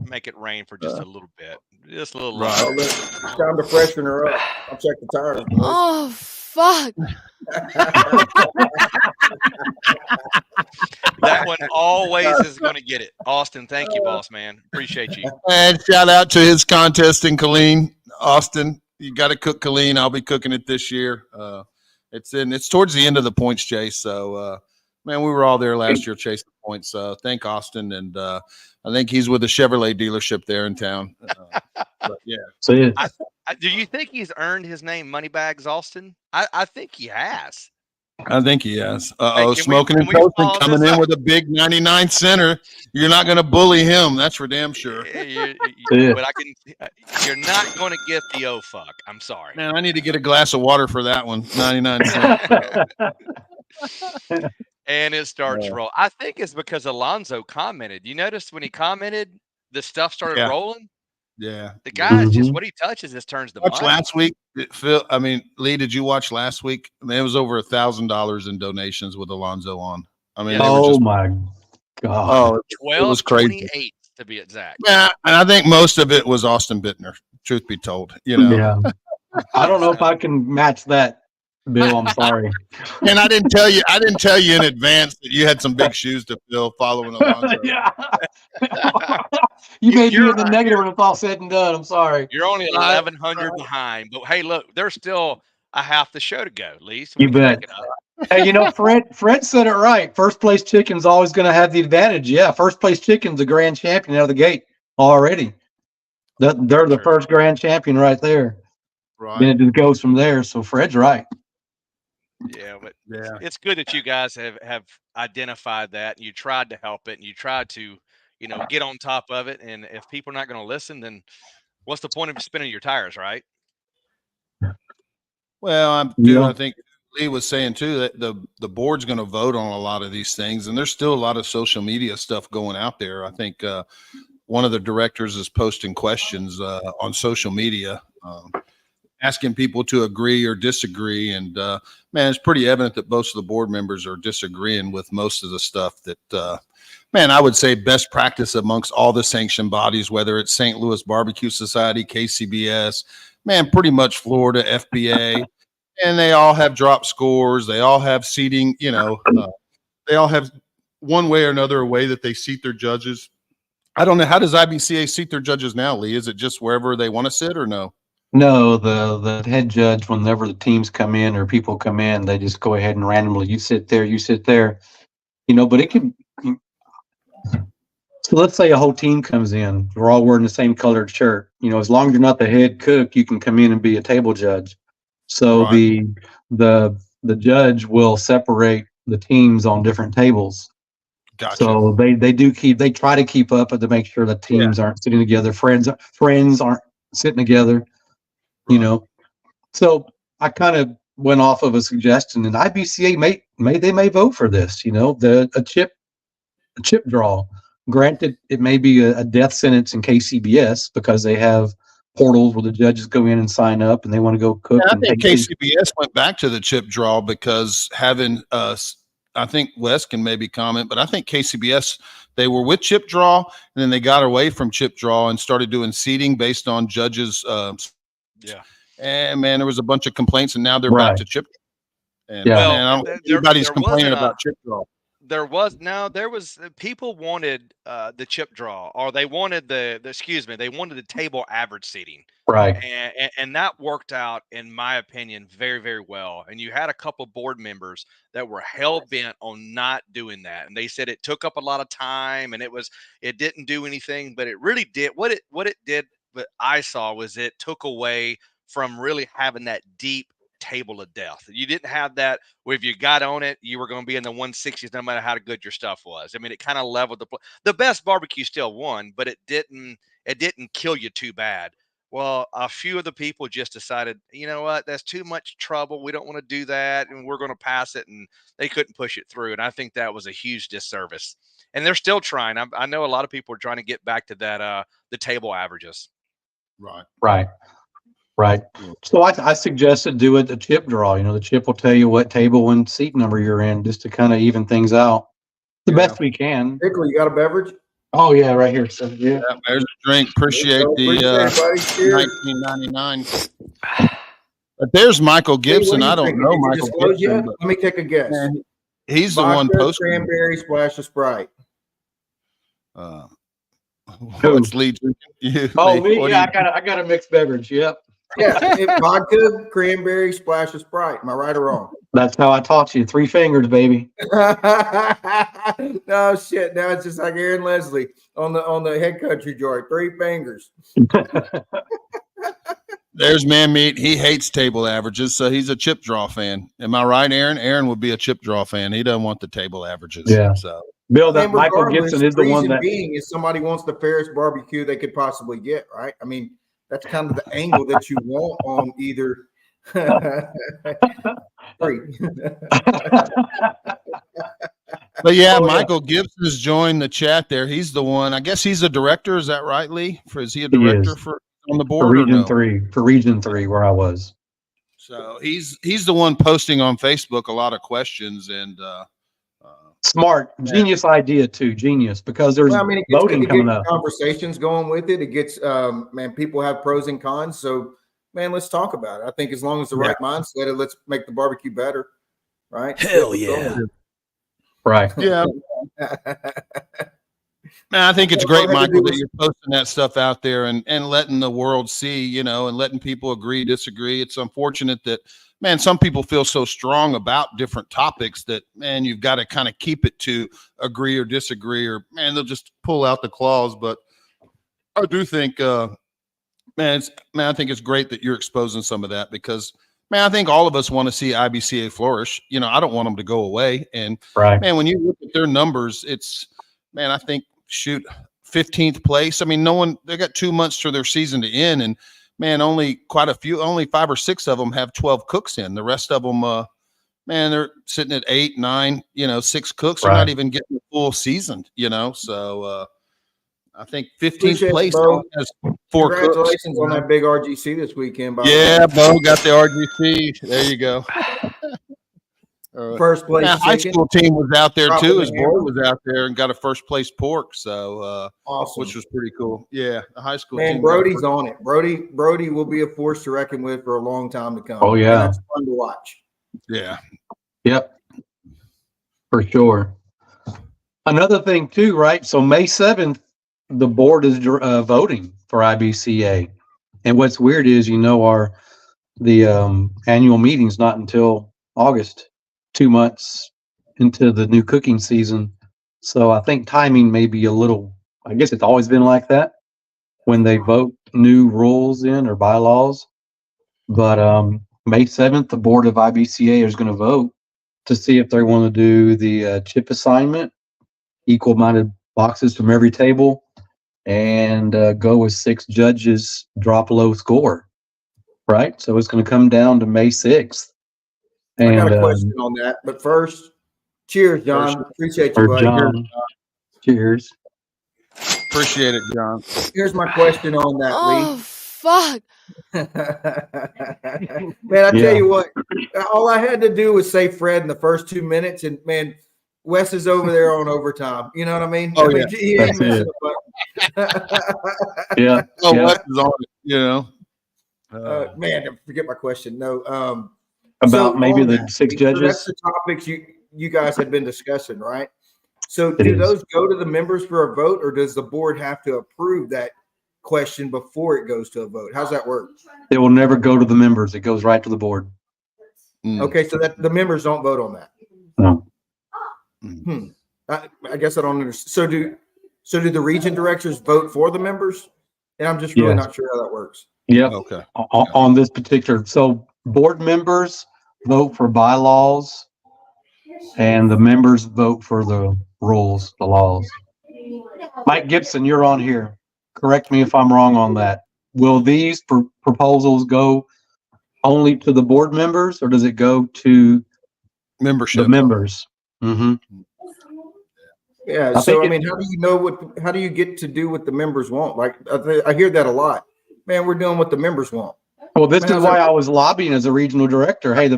make it rain for just a little bit, just a little. Time to freshen her up. I'll check the tires. Boys. Oh fuck! That one always is going to get it. Austin, thank you, boss man. Appreciate you. And shout out to his contest in Killeen. Austin, you got to cook Killeen. I'll be cooking it this year. It's towards the end of the points chase. So, man, we were all there last year chasing points. Thank Austin. And I think he's with a Chevrolet dealership there in town. But yeah. So, yeah. Do you think he's earned his name Moneybags Austin? I think he has. I think he has. Hey, smoking and toasting coming in with a big 99 center. You're not going to bully him. That's for damn sure. But you're not going to get the oh fuck. I'm sorry. Man, I need to get a glass of water for that one. 99 cents. And it starts roll. I think it's because Alonzo commented. You noticed when he commented, the stuff started rolling? Yeah. The guy's just what he touches just turns the money. Last week, Phil. I mean, Lee, did you watch last week? I mean, it was over $1,000 in donations with Alonzo on. I mean, my God. 1228 to be exact. Yeah, and I think most of it was Austin Bittner. Truth be told, Yeah. I don't know if I can match that, Bill. I'm sorry. And I didn't tell you in advance that you had some big shoes to fill following Alonzo. Yeah. You made me in the negative when it's all said and done. I'm sorry. You're only 1,100 behind, but hey, look, there's still a half the show to go, Lee. So you bet. Hey, Fred said it right. First place chicken's always going to have the advantage. Yeah, first place chicken's the grand champion out of the gate already. They're the first grand champion right there. Right. Then it just goes from there. So Fred's right. Yeah, but it's good that you guys have identified that, and you tried to help it, and you tried to, get on top of it. And if people are not going to listen, then what's the point of spinning your tires, right? Well, I think Lee was saying too that the board's going to vote on a lot of these things, and there's still a lot of social media stuff going out there. I think one of the directors is posting questions on social media. asking people to agree or disagree. And man, it's pretty evident that most of the board members are disagreeing with most of the stuff that, man, I would say best practice amongst all the sanctioned bodies, whether it's St. Louis Barbecue Society, KCBS, man, pretty much Florida, FBA, and they all have drop scores. They all have seating, you know, they all have one way or another a way that they seat their judges. I don't know. How does IBCA seat their judges now, Lee? Is it just wherever they want to sit or no? No, the head judge, whenever the teams come in or people come in, they just go ahead and randomly, you sit there, you know, but it can. So let's say a whole team comes in, we're all wearing the same colored shirt. You know, as long as you're not the head cook, you can come in and be a table judge. So Right. the judge will separate the teams on different tables. Gotcha. So they try to keep up and to make sure that teams aren't sitting together, friends aren't sitting together, you know. So I kind of went off of a suggestion, and IBCA may vote for this, you know, a chip draw. Granted, it may be a death sentence in KCBS because they have portals where the judges go in and sign up and they want to go cook. Yeah, I think KCBS went back to the chip draw because having I think Wes can maybe comment, but I think KCBS, they were with chip draw and then they got away from chip draw and started doing seating based on judges. And man, there was a bunch of complaints and now they're back to chip. And man, everybody's complaining about chip draw. There was people wanted the chip draw, or they wanted they wanted the table average seating, right? And that worked out, in my opinion, very, very well. And you had a couple board members that were hell bent on not doing that, and they said it took up a lot of time and it didn't do anything, but it really did. What it did, what I saw, was it took away from really having that deep table of death. You didn't have that where if you got on it, you were going to be in the 160s no matter how good your stuff was. I mean, it kind of leveled the best barbecue still won, but it didn't kill you too bad. Well, a few of the people just decided, you know what, that's too much trouble. We don't want to do that, and we're going to pass it, and they couldn't push it through. And I think that was a huge disservice. And they're still trying. I know a lot of people are trying to get back to that the table averages. Right. So I suggested do it a chip draw. You know, the chip will tell you what table and seat number you're in, just to kind of even things out the best we can. Hickle, you got a beverage? Oh yeah, right here. So, there's a drink. Appreciate the 1999. But there's Michael Gibson. I don't know Michael Gibson. Let me take a guess. Man, he's the one posting. Cranberry, splash of Sprite. What's Lee drinking? Me? Yeah, I got a mixed beverage. Yep. Yeah, vodka, cranberry, splash of Sprite. Am I right or wrong? That's how I taught you. 3 fingers, baby. No shit. Now it's just like Aaron Leslie on the head country joint. 3 fingers. There's Man Meat. He hates table averages, so he's a chip draw fan. Am I right, Aaron? Aaron would be a chip draw fan. He doesn't want the table averages. Yeah. So Bill, that Michael Gibson is the one that being is somebody wants the fairest barbecue they could possibly get, right? I mean, that's kind of the angle that you want on either. But yeah, Michael Gibson has joined the chat there. He's the one. I guess he's a director. Is that right, Lee? Is he a director on the board? For Region 3, where I was. So he's the one posting on Facebook a lot of questions and smart, genius idea too. Genius, because there's voting coming up. Conversations going with it. It gets man, people have pros and cons. So man, let's talk about it. I think as long as the right mindset, let's make the barbecue better. Right? Hell yeah. Right. Yeah. Man, I think it's great, Michael, that you're posting that stuff out there and letting the world see, you know, and letting people agree, disagree. It's unfortunate that, man, some people feel so strong about different topics that, man, you've got to kind of keep it to agree or disagree, or, man, they'll just pull out the clause. But I do think, man, I think it's great that you're exposing some of that because, man, I think all of us want to see IBCA flourish. You know, I don't want them to go away. And, man, when you look at their numbers, it's, man, I think, 15th place. I mean, they got 2 months to their season to end, and man, only 5 or 6 of them have 12 cooks in. The rest of them, man, they're sitting at 8, 9, 6 cooks. They're not even getting the full season, So, I think 15th Appreciate it, place Bo. has 4 cooks. Congratulations on that big RGC this weekend. By Yeah, the way. Bo got the RGC. There you go. First place. Now, high Shiggin. school team was out there Dropping too. the His boy hammer. was out there and got a first place pork. So, Awesome. which was pretty cool. Yeah, the high school Man, team. Brody's on it. Brody will be a force to reckon with for a long time to come. Oh, yeah. And that's fun to watch. Yeah. Yep. For sure. Another thing too, right? So May 7th, the board is voting for IBCA. And what's weird is, the annual meeting's not until August, 2 months into the new cooking season. So I think timing may be a little, I guess it's always been like that when they vote new rules in or bylaws. But May 7th, the board of IBCA is going to vote to see if they want to do the chip assignment, equal-minded boxes from every table, and go with 6 judges, drop low score. Right? So it's going to come down to May 6th. And, I got a question on that. But first, cheers, John. Appreciate you, buddy. John, cheers. Appreciate it, John. Here's my question on that, Oh, fuck. Lee. Man, I tell you what, all I had to do was say Fred in the first 2 minutes, and man, Wes is over there on overtime. You know what I mean? Oh, I mean, yeah. he ain't That's missing it. a button. Yeah. Oh, yeah. Wes is on it, you know. Man, I forget my question. No. About so maybe on the that, 6 so judges. that's the topics you guys had been discussing, right? So It do is. those go to the members for a vote, or does the board have to approve that question before it goes to a vote? How's that work? It will never go to the members. It goes right to the board. Okay, so that the members don't vote on that. No. I guess I don't understand. So do the region directors vote for the members? And I'm just really Yes. not sure how that works. Yep. Okay. On this particular, so board members vote for bylaws, and the members vote for the rules, the laws. Mike Gibson, you're on here. Correct me if I'm wrong on that. Will these proposals go only to the board members, or does it go to Membership. the members? Mm-hmm. Yeah. I So think I mean, how do you know how do you get to do what the members want? Like I hear that a lot. Man, we're doing what the members want. Well, this Man, is why I was lobbying as a regional director. Hey,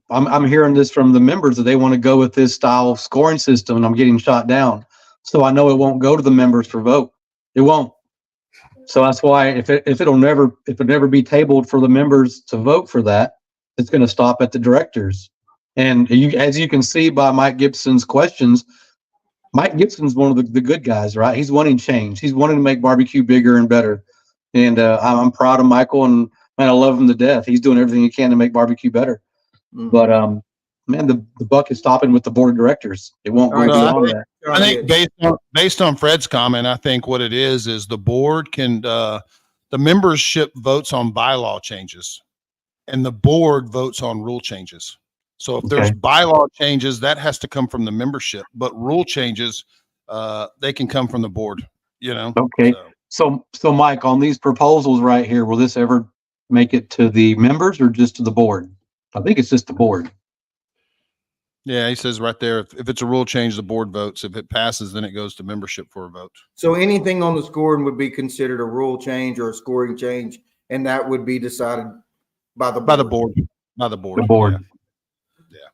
I'm hearing this from the members that they want to go with this style of scoring system, and I'm getting shot down. So I know it won't go to the members for vote. It won't. So that's why if it never be tabled for the members to vote for that, it's going to stop at the directors. And as you can see by Mike Gibson's questions, Mike Gibson's one of the good guys, right? He's wanting change. He's wanting to make barbecue bigger and better. And I'm proud of Michael, and man, I love him to death. He's doing everything he can to make barbecue better. Mhm. But man, the buck is stopping with the board of directors. It won't go All right, beyond that. I think based on Fred's comment, I think what it is the board can the membership votes on bylaw changes, and the board votes on rule changes. So if there's bylaw changes, that has to come from the membership, but rule changes, they can come from the board. You know. Okay. So Mike, on these proposals right here, will this ever make it to the members or just to the board? I think it's just the board. Yeah, he says right there, if it's a rule change, the board votes. If it passes, then it goes to membership for a vote. So anything on the scoring would be considered a rule change or a scoring change, and that would be decided by the board. By the board. The board.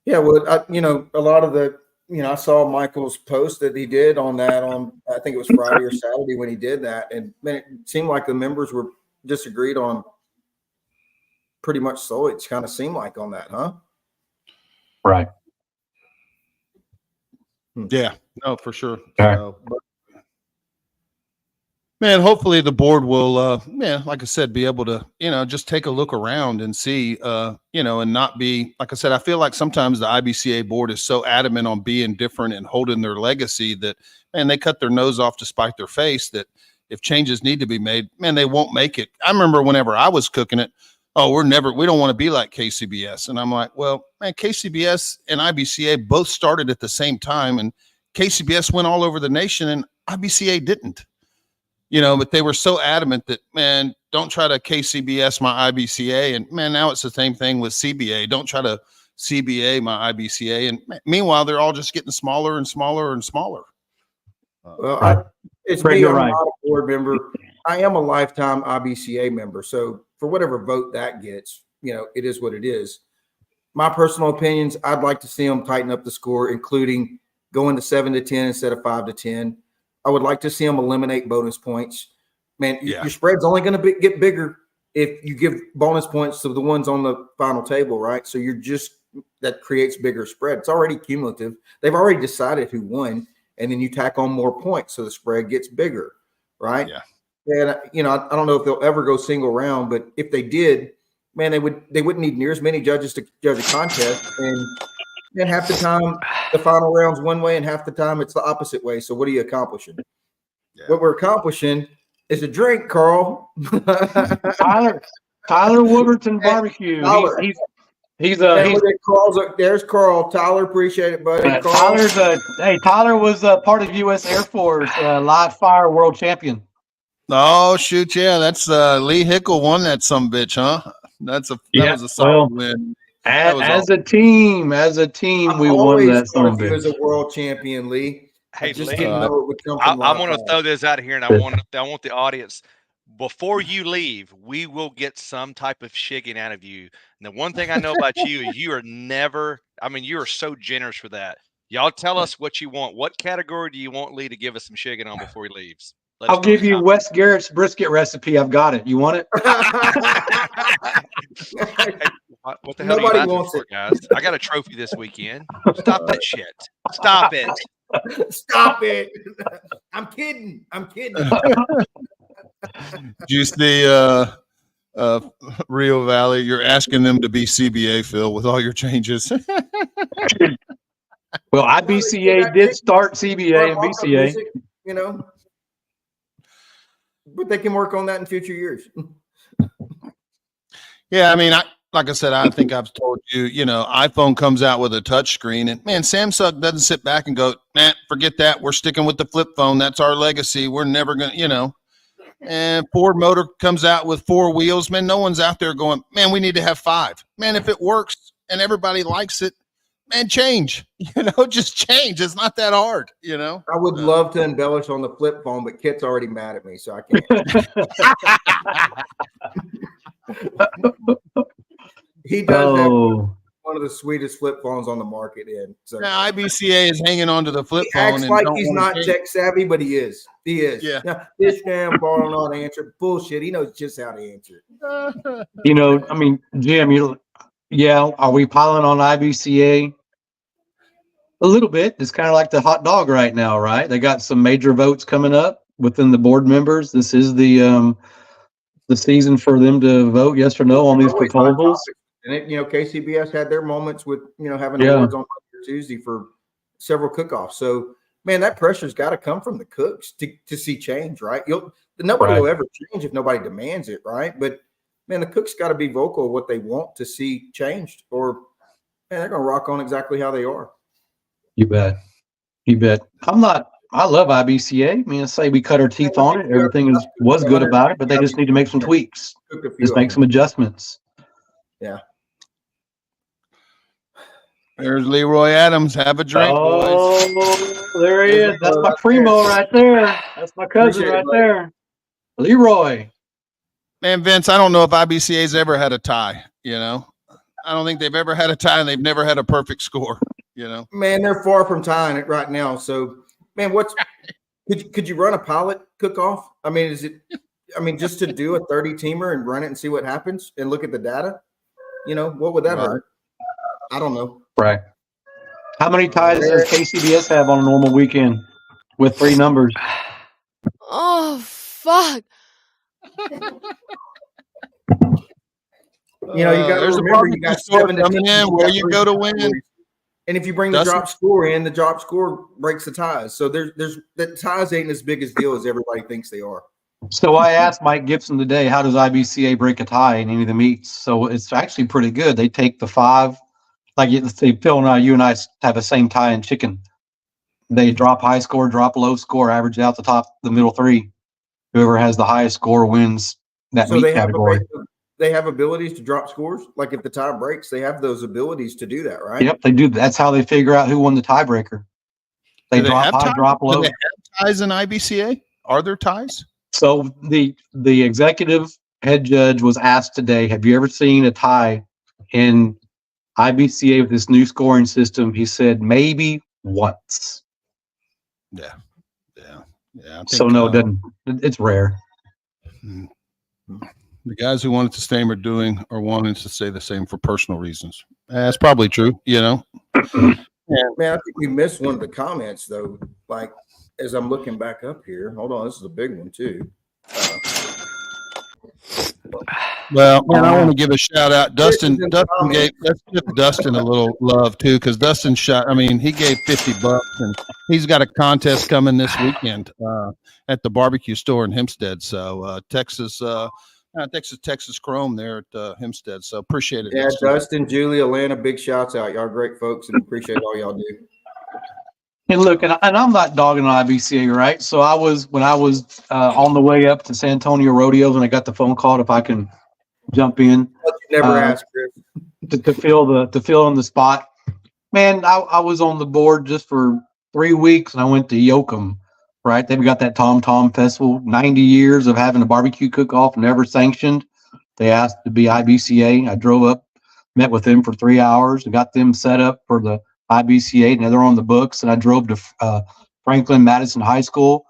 Yeah, well, a lot of the, I saw Michael's post that he did on that I think it was Friday or Saturday when he did that. And man, it seemed like the members were disagreed on pretty much. So it's kind of seemed like on that, huh? Right. Yeah, no, for sure. Right. So, man, hopefully the board will, like I said, be able to, just take a look around and see, and not be, like I said, I feel like sometimes the IBCA board is so adamant on being different and holding their legacy that, man, they cut their nose off to spite their face, that if changes need to be made, man, they won't make it. I remember whenever I was cooking it, we don't want to be like KCBS. And I'm like, well, man, KCBS and IBCA both started at the same time, and KCBS went all over the nation and IBCA didn't. But they were so adamant that, man, don't try to KCBS my IBCA. And man, now it's the same thing with CBA. Don't try to CBA my IBCA. And meanwhile, they're all just getting smaller and smaller and smaller. Well, it's Fred, me. you're I'm right. not a board member. I am a lifetime IBCA member. So for whatever vote that gets, it is what it is. My personal opinions, I'd like to see them tighten up the score, including going to 7 to 10 instead of 5 to 10. I would like to see them eliminate bonus points. Man, your spread's only going to get bigger if you give bonus points to the ones on the final table, right? So that creates bigger spread. It's already cumulative. They've already decided who won, and then you tack on more points so the spread gets bigger, right? Yeah. And I don't know if they'll ever go single round, but if they did, man, they wouldn't need near as many judges to judge a contest, and half the time the final round's one way, and half the time it's the opposite way. So what are you accomplishing? Yeah. What we're accomplishing is a drink, Carl. Tyler Wooberton barbecue. Tyler. There's Carl. Tyler, appreciate it, buddy. Tyler was part of U.S. Air Force live fire world champion. Oh shoot, yeah, that's Lee Hickel won that sumbitch, huh? That was a solid win. As a team, we won that sumbitch. He was a world champion, Lee. Hey, just Lee, didn't know it would come from I'm going to throw this out here, and I want the audience. Before you leave, we will get some type of shigging out of you. And the one thing I know about you is you are so generous for that. Y'all tell us what you want. What category do you want Lee to give us some shigging on before he leaves? I'll give you Wes Garrett's brisket recipe. I've got it. You want it? What the hell Nobody are you wants for, guys? I got a trophy this weekend. Stop that shit. Stop it. Stop it. I'm kidding. Juice Rio Valley, you're asking them to be CBA, Phil, with all your changes. Well, IBCA did start CBA and BCA. But they can work on that in future years. Yeah, I mean, like I said, I think I've told you, iPhone comes out with a touch screen, and man, Samsung doesn't sit back and go, man, forget that. We're sticking with the flip phone. That's our legacy. We're never going to, And Ford Motor comes out with 4 wheels. Man, no one's out there going, man, we need to have 5. Man, if it works and everybody likes it, man, change. Just change. It's not that hard, I would love to embellish on the flip phone, but Kit's already mad at me, so I can't. He does have one of the sweetest flip phones on the market. So now IBCA is hanging on to the flip phone. Acts like he's not tech savvy, but he is. He is. Yeah. Now, this damn ball don't know how to answer it. Bullshit. He knows just how to answer it. Jim, are we piling on IBCA? A little bit. It's kind of like the hot dog right now, right? They got some major votes coming up within the board members. This is the season for them to vote yes or no on these proposals. And KCBS had their moments with having awards on Tuesday for several cook-offs. So man, that pressure's got to come from the cooks to see change, right? Nobody will ever change if nobody demands it, right? But man, the cooks got to be vocal of what they want to see changed, or man, they're going to rock on exactly how they are. You bet. I love IBCA. I mean, I say we cut our teeth on it. Everything was good about it, but they just need to make some tweaks. Just make some adjustments. Yeah. There's Leroy Adams. Have a drink, boys. There he is. That's my primo right there. That's my cousin right there. Leroy. Man, Vince, I don't know if IBCA's ever had a tie, I don't think they've ever had a tie, and they've never had a perfect score, Man, they're far from tying it right now. So, man, could you run a pilot cook-off? I mean, just to do a 30-teamer and run it and see what happens and look at the data? What would that hurt? I don't know. Right. How many ties does KCBS have on a normal weekend with 3 numbers? Oh, fuck. You got to remember you got 7 coming in where you go to win. And if you bring the drop score in, the drop score breaks the ties. So the ties ain't as big a deal as everybody thinks they are. So I asked Mike Gibson today, how does IBCA break a tie in any of the meets? So it's actually pretty good. They take the 5, like let's say Phil and you and I have the same tie in chicken. They drop high score, drop low score, average out the middle 3. Whoever has the highest score wins that meet category. They have abilities to drop scores. Like if the tie breaks, they have those abilities to do that, right? Yep, they do. That's how they figure out who won the tiebreaker. They drop high, drop low. Do they have ties in IBCA? Are there ties? So the executive head judge was asked today, have you ever seen a tie in IBCA with this new scoring system? He said maybe once. Yeah. I think, So no, it doesn't. It's rare. The guys who wanted to stay are doing or wanting to say the same for personal reasons. That's probably true, you know. Man, I think we missed one of the comments though. Like as I'm looking back up here, hold on, this is a big one too. Well, man, I want to give a shout out. Dustin gave, let's give Dustin a little love too, because Dustin he gave $50 and he's got a contest coming this weekend at the barbecue store in Hempstead. So Texas Chrome there at Hempstead. So appreciate it. Yeah, Dustin, Julie, Atlanta, big shouts out. Y'all great folks and appreciate all y'all do. And look, and I'm not dogging on IBCA, right? So when I was on the way up to San Antonio Rodeos, and I got the phone call if I can jump in. You never asked, Chris. To fill in the spot. Man, I was on the board just for 3 weeks, and I went to Yoakum, right? They've got that Tom Tom Festival, 90 years of having a barbecue cook-off, never sanctioned. They asked to be IBCA. I drove up, met with them for 3 hours, and got them set up for the IBCA. Now they're on the books, and I drove to Franklin Madison High School,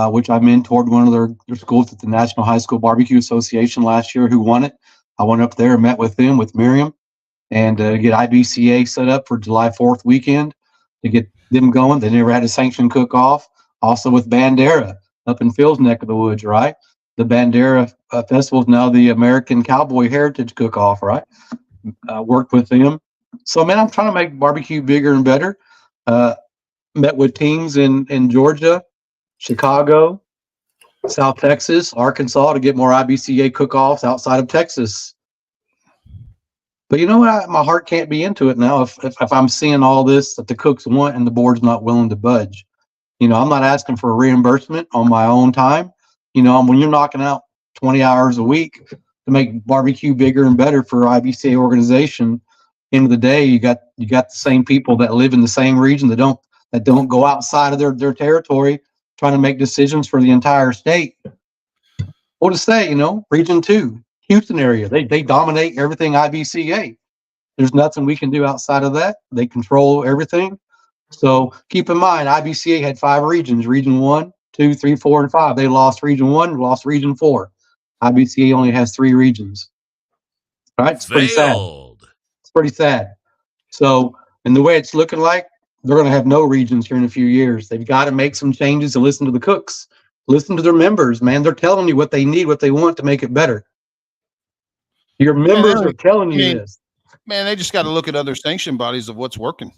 which I mentored one of their schools at the National High School Barbecue Association last year, who won it. I went up there and met with them, with Miriam, and get IBCA set up for July 4th weekend to get them going. They never had a sanctioned cook-off. Also with Bandera up in Phil's neck of the woods, right? The Bandera Festival is now the American Cowboy Heritage Cook-Off, right? Worked with them. So, man, I'm trying to make barbecue bigger and better. Met with teams in Georgia, Chicago, South Texas, Arkansas to get more IBCA cook-offs outside of Texas. But you know what? My heart can't be into it now if I'm seeing all this that the cooks want and the board's not willing to budge. You know, I'm not asking for a reimbursement on my own time. You know, when you're knocking out 20 hours a week to make barbecue bigger and better for IBCA organization, end of the day, you got the same people that live in the same region that don't go outside of their territory trying to make decisions for the entire state. What to say, you know, Region 2, Houston area, they dominate everything IBCA. There's nothing we can do outside of that. They control everything. So keep in mind, IBCA had 5 regions, Region 1, 2, 3, 4, and 5. They lost Region 1, lost Region 4. IBCA only has 3 regions. All right, it's pretty sad. It's pretty sad. So, and the way it's looking like, they're going to have no regions here in a few years. They've got to make some changes and listen to the cooks. Listen to their members, man. They're telling you what they need, what they want to make it better. Your members are telling you this. Man, they just got to look at other sanction bodies of what's working.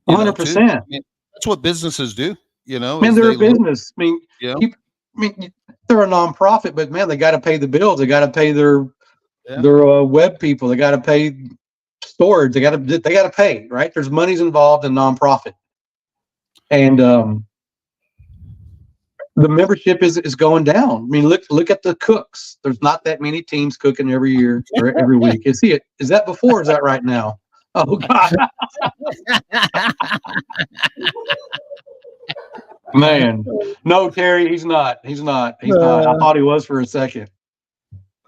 100%. That's what businesses do. You know, man, they're a business. I mean, they're a nonprofit, but man, they got to pay the bills. They got to pay their web people. They got to pay storage. They got to pay, right? There's money's involved in nonprofit, and the membership is going down. I mean, look at the cooks. There's not that many teams cooking every year or every week. Is that before? Or is that right now? Oh God, man, no, Terry, he's not. I thought he was for a second.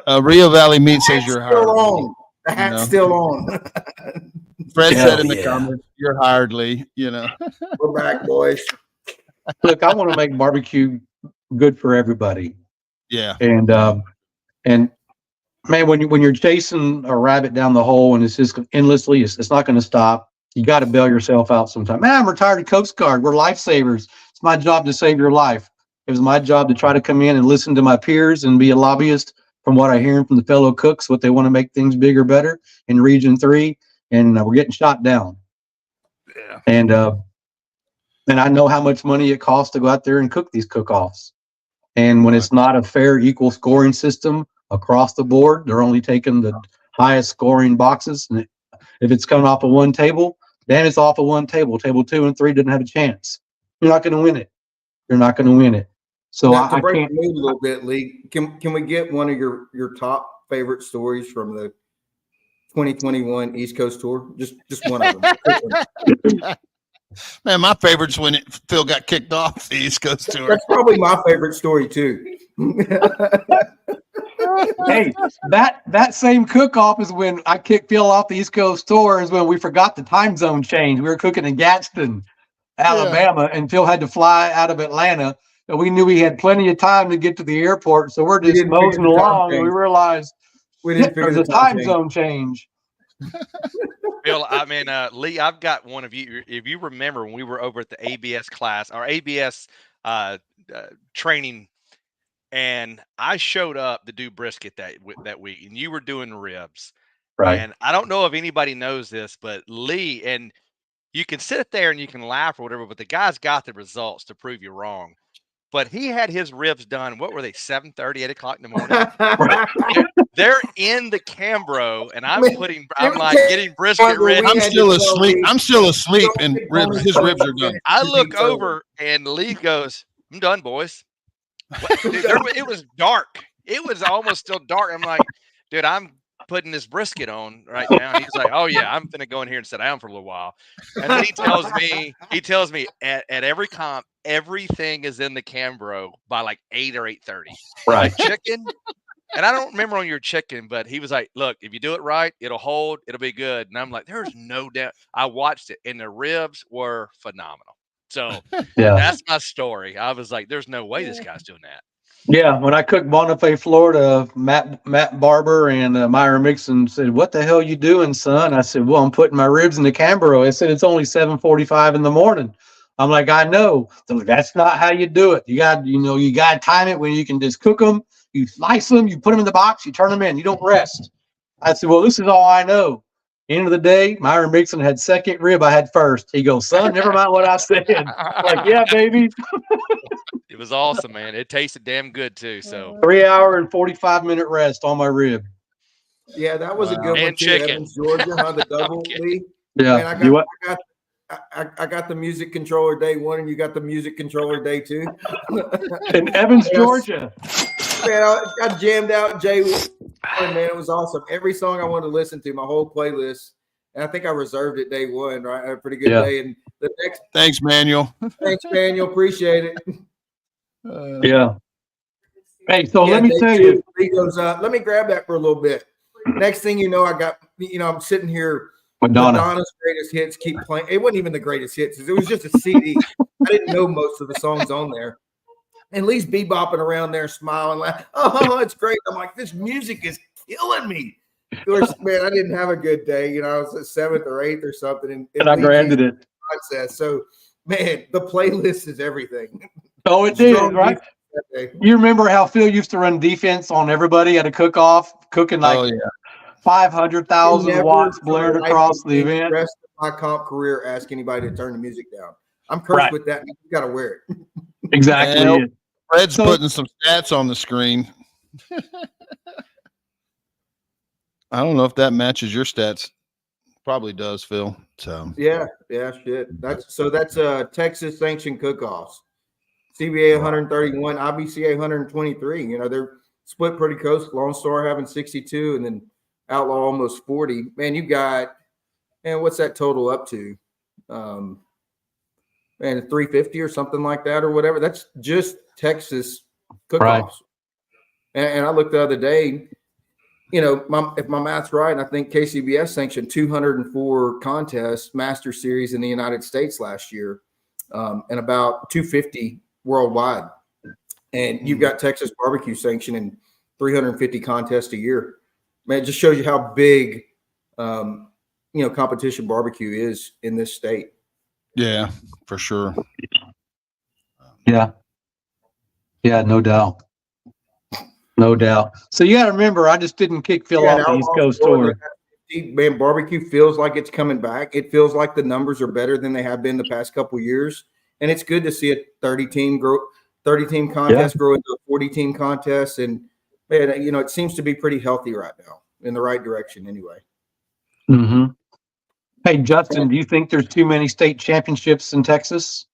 Rio Valley Meat says you're hired. On. The hat's still on. Fred said in the comments, "You're hired, Lee." You know, we're back, boys. Look, I want to make barbecue good for everybody. Yeah, and man, when you're chasing a rabbit down the hole and it's just endlessly, it's not going to stop. You got to bail yourself out sometime. Man, I'm retired Coast Guard. We're lifesavers. It's my job to save your life. It was my job to try to come in and listen to my peers and be a lobbyist from what I hear from the fellow cooks, what they want to make things bigger, better in Region 3. And we're getting shot down. Yeah. And I know how much money it costs to go out there and cook these cook-offs. And when it's not a fair, equal scoring system across the board, they're only taking the highest scoring boxes. And if it's coming off of one table, then it's off of one table. Table 2 and 3 didn't have a chance. You're not going to win it. You're not going to win it. So now, to I break can't. the news a little bit, Lee. Can we get one of your top favorite stories from the 2021 East Coast Tour? Just one of them. Man, my favorite's when Phil got kicked off the East Coast tour. That's probably my favorite story too. Hey, that same cook-off is when I kicked Phil off the East Coast tour. Is when we forgot the time zone change. We were cooking in Gadsden, Alabama, and Phil had to fly out of Atlanta. And we knew we had plenty of time to get to the airport, so we're just moseying along, and we realized there's a time zone change. Bill, I mean, Lee, I've got one of you. If you remember when we were over at the ABS class, our ABS training, and I showed up to do brisket that week, and you were doing ribs. Right. And I don't know if anybody knows this, but Lee, and you can sit there and you can laugh or whatever, but the guy's got the results to prove you wrong. But he had his ribs done. What were they? 7:30, 8 o'clock in the morning. they're in the Cambro, and I'm like getting brisket ready. I'm still asleep, and his ribs are done. I look over, and Lee goes, "I'm done, boys." Dude, it was dark. It was almost still dark. I'm like, dude, I'm putting this brisket on right now. And he's like, oh yeah, I'm gonna go in here and sit down for a little while. And then he tells me at every comp, everything is in the Cambro by like 8 or 8:30. Right. Chicken. And I don't remember on your chicken, but he was like, look, if you do it right, it'll hold, it'll be good. And I'm like, there's no doubt. I watched it, and the ribs were phenomenal. So that's my story. I was like, there's no way this guy's doing that. Yeah, when I cooked Bonifay, Florida, Matt Barber and Myron Mixon said, "What the hell you doing, son?" I said, "Well, I'm putting my ribs in the Cambro." I said, "It's only 7:45 in the morning." I'm like, "I know." They're like, "That's not how you do it. You got to time it when you can just cook them. You slice them, you put them in the box, you turn them in. You don't rest." I said, "Well, this is all I know." End of the day, Myron Mixon had second, rib I had first. He goes, "Son, never mind what I said." I'm like, yeah, baby. It was awesome, man. It tasted damn good too. So 3 hour and 45-minute rest on my rib. Yeah, that was a good one and too. chicken. Evans, Georgia, the double Lee. Yeah. Man, I got the music controller day one, and you got the music controller day two. In Evans, Georgia. Man, I jammed out Jay. Man, it was awesome. Every song I wanted to listen to, my whole playlist. And I think I reserved it day one, right? I had a pretty good day. And the next. Thanks, Manuel. Thanks, Manuel. Appreciate it. Yeah. Hey, so let me tell you. He goes, let me grab that for a little bit. Next thing you know, I'm sitting here. Madonna's greatest hits keep playing. It wasn't even the greatest hits. It was just a CD. I didn't know most of the songs on there. And Lee's bebopping around there, smiling, laughing. Oh, it's great. I'm like, this music is killing me. Of course, man, I didn't have a good day. I was at 7th or 8th or something. And I granted it. So, man, the playlist is everything. Oh, it did, right? You remember how Phil used to run defense on everybody at a cook-off, cooking like 500,000 watts blared across the event? The rest of my comp career, ask anybody to turn the music down. I'm cursed with that. You got to wear it. Exactly. Well, Fred's putting some stats on the screen. I don't know if that matches your stats. Probably does, Phil. So yeah, shit. That's Texas sanctioned cook-offs. CBA 131, IBCA 123. They're split pretty close. Lone Star having 62, and then Outlaw almost 40. Man, you got, what's that total up to? Man, 350 or something like that, or whatever. That's just Texas cook-offs. Right. And I looked the other day. If my math's right, I think KCBS sanctioned 204 contests, Master Series in the United States last year, and about 250 worldwide. And you've got Texas barbecue sanctioning 350 contests a year. Man, it just shows you how big, competition barbecue is in this state. Yeah, for sure. Yeah, no doubt. No doubt. So you got to remember, I just didn't kick Phil off the East Coast tour. Man, barbecue feels like it's coming back. It feels like the numbers are better than they have been the past couple of years, and it's good to see a 30-team contest grow into a 40-team contest. And man, it seems to be pretty healthy right now, in the right direction, anyway. Mm-hmm. Hey, Justin, do you think there's too many state championships in Texas?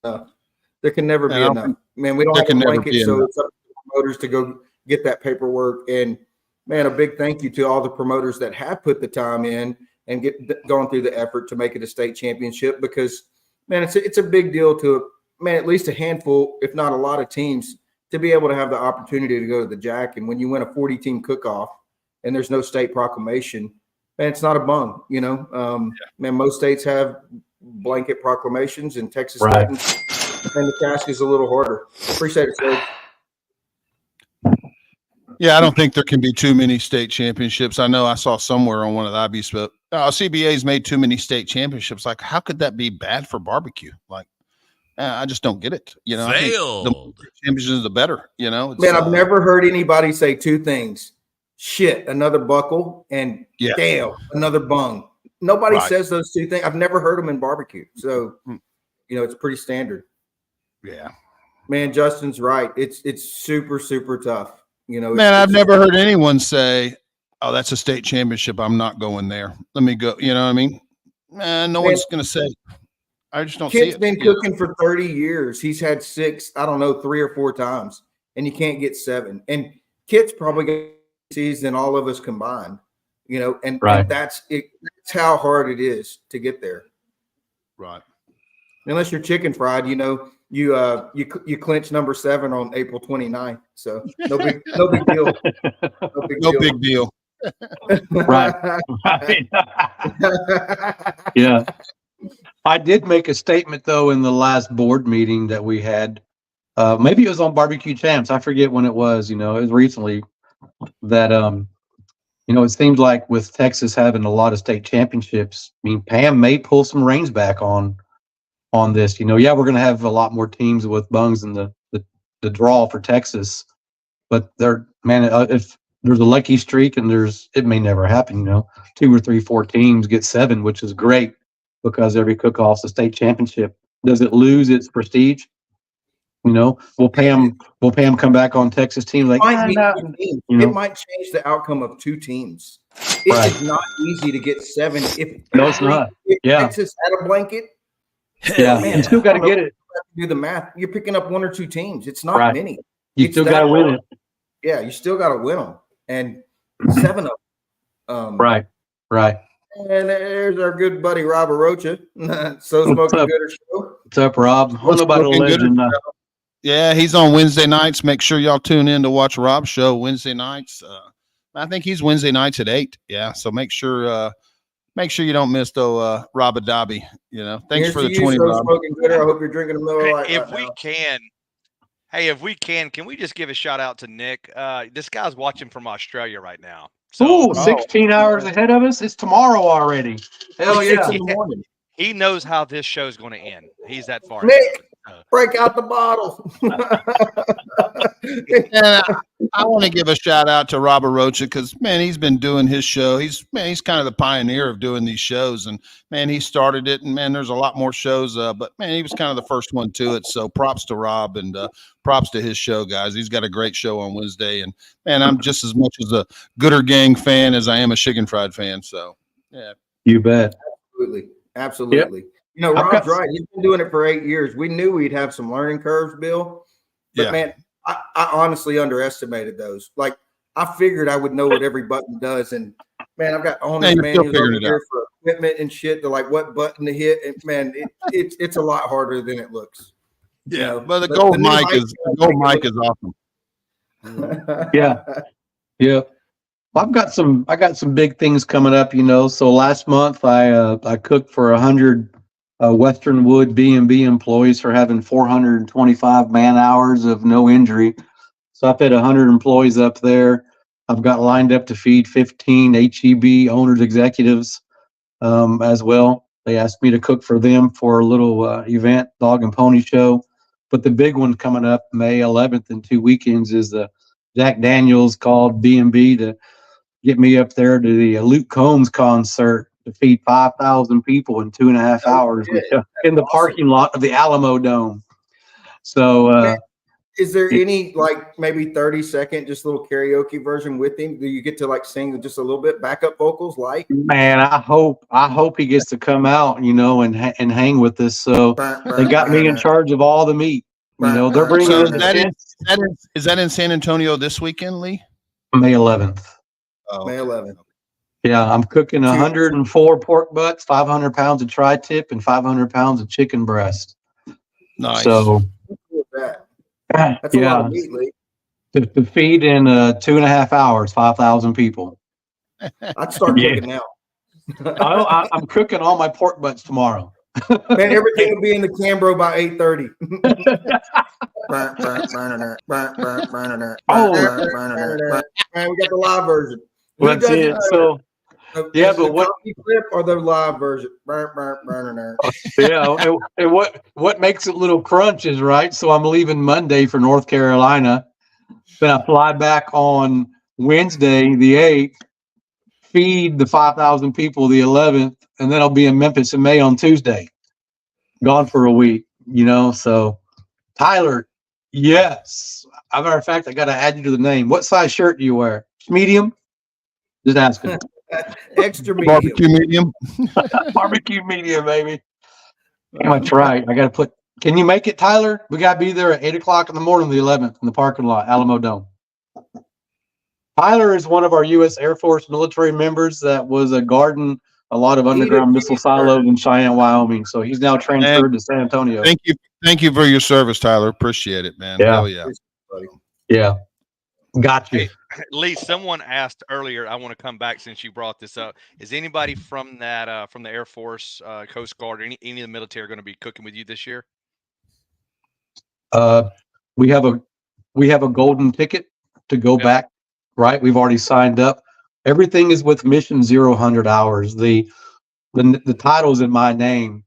There can never be enough. Man, we don't have a blanket, so it's up promoters to go get that paperwork. And man, a big thank you to all the promoters that have put the time in and gone through the effort to make it a state championship, because man, it's a big deal to, man, at least a handful, if not a lot of teams, to be able to have the opportunity to go to the Jack. And when you win a 40-team cook-off and there's no state proclamation, man, it's not a bung, you know. Man, most states have blanket proclamations, and Texas Right. doesn't. And the task is a little harder. Appreciate it, sir. Yeah, I don't think there can be too many state championships. I know I saw somewhere on one of the IBs, CBA's made too many state championships. Like, how could that be bad for barbecue? Like, I just don't get it. You know, I think the more championships, the better. You know, Man, I've never heard anybody say two things: shit, another buckle, and damn, another bung. Nobody says those two things. I've never heard them in barbecue. So, you know, it's pretty standard. Yeah. Man, Justin's right. It's super, super tough. You know, man, I've never heard anyone say, "Oh, that's a state championship. I'm not going there. Let me go." You know what I mean? Man, no one's going to say. I just don't see it. Kid's been cooking for 30 years. He's had 6, I don't know, 3 or 4 times, and you can't get 7. And Kid's probably got seas than all of us combined. You know, and that's it. That's how hard it is to get there. Right. Unless you're chicken fried, you know, you clinch number 7 on April 29th. So no big deal. No big deal. Right. Yeah. I did make a statement though in the last board meeting that we had. Maybe it was on Barbecue Champs. I forget when it was. You know, it was recently that you know, it seems like with Texas having a lot of state championships, I mean, Pam may pull some reins back on this. You know, yeah, we're going to have a lot more teams with bungs in the draw for Texas, but if there's a lucky streak and it may never happen. You know, 2 or 3, 4 teams get 7, which is great because every cook-off's a state championship. Does it lose its prestige? You know, will Pam come back on Texas team? Like, it might change the outcome of 2 teams. It is not easy to get 7. If not. If Texas had a blanket, man, you still got to get it. Do the math. You're picking up 1 or 2 teams. It's not many. You still got to win it. Yeah, you still got to win them, and 7 of them. Right. And there's our good buddy Rob Arocha. So Smoking Gooder Show. What's up, Rob? Yeah, he's on Wednesday nights. Make sure y'all tune in to watch Rob's show Wednesday nights. I think he's Wednesday nights at 8. Yeah, so make sure you don't miss Rob Adabi. You know, thanks for the 20. Rob. Smoking Gooder. I hope you're drinking a Miller Lite. If we can we just give a shout out to Nick? This guy's watching from Australia right now. So, 16 hours ahead of us. It's tomorrow already. Hell yeah. He knows how this show's going to end. He's that far. Nick, break out the bottle. I want to give a shout out to Rob Arocha because, man, he's been doing his show. He's kind of the pioneer of doing these shows, and man, he started it. And man, there's a lot more shows, but man, he was kind of the first one to it. So props to Rob and props to his show, guys. He's got a great show on Wednesday, and man, I'm just as much as a Gooder Gang fan as I am a Shiggin Fried fan. So yeah, you bet. Absolutely. Yep. You know, Rob's right. He's been doing it for 8 years. We knew we'd have some learning curves, Bill. But man, I honestly underestimated those. Like, I figured I would know what every button does, and man, I've got owner's manuals over here for equipment and shit. They're like, what button to hit? And man, it's a lot harder than it looks. Yeah, you know, but the gold mic is awesome. Yeah. I've got some big things coming up, you know. So last month I cooked for 100 Western Wood B&B employees for having 425 man hours of no injury. So I fed 100 employees up there. I've got lined up to feed 15 HEB owners executives as well. They asked me to cook for them for a little event, Dog and Pony Show. But the big one coming up May 11th in 2 weekends is the Jack Daniels called B&B to get me up there to the Luke Combs concert to feed 5,000 people in 2.5 hours in the parking lot of the Alamo Dome. So, is there any like maybe 30-second just little karaoke version with him? Do you get to like sing just a little bit backup vocals? Like, man, I hope he gets to come out, you know, and hang with us. So they got me in charge of all the meat. You know, they're bringing. So is that in San Antonio this weekend, Lee? May 11th. May 11th. Yeah, I'm cooking 104 pork butts, 500 pounds of tri-tip, and 500 pounds of chicken breast. Nice. So, That's a lot of meat, Lee. to feed in 2.5 hours, 5,000 people. I'd start cooking now. I'm cooking all my pork butts tomorrow. Man, everything will be in the Cambro by 8:30. Man, we got the live version. That's it. So, yeah, but what clip or the live version? Yeah, and what makes it a little crunch is right. So I'm leaving Monday for North Carolina. Then I fly back on Wednesday, the 8th, feed the 5,000 people the 11th, and then I'll be in Memphis in May on Tuesday. Gone for a week, So, Tyler, yes. As a matter of fact, I got to add you to the name. What size shirt do you wear? Medium? Just asking. Extra medium. Barbecue medium. Barbecue medium, baby. That's right. I got to put. Can you make it, Tyler? We got to be there at 8:00 in the morning, the 11th, in the parking lot, Alamo Dome. Tyler is one of our U.S. Air Force military members that was guarding a lot of underground missile silos in Cheyenne, Wyoming. So he's now transferred to San Antonio. Thank you for your service, Tyler. Appreciate it, man. Yeah. Hell yeah. Yeah. Got you. Hey, Lee, someone asked earlier, I want to come back since you brought this up. Is anybody from that from the Air Force, Coast Guard, or any of the military going to be cooking with you this year? We have a golden ticket to go back, right? We've already signed up. Everything is with Mission 0 hours. The title's in my name,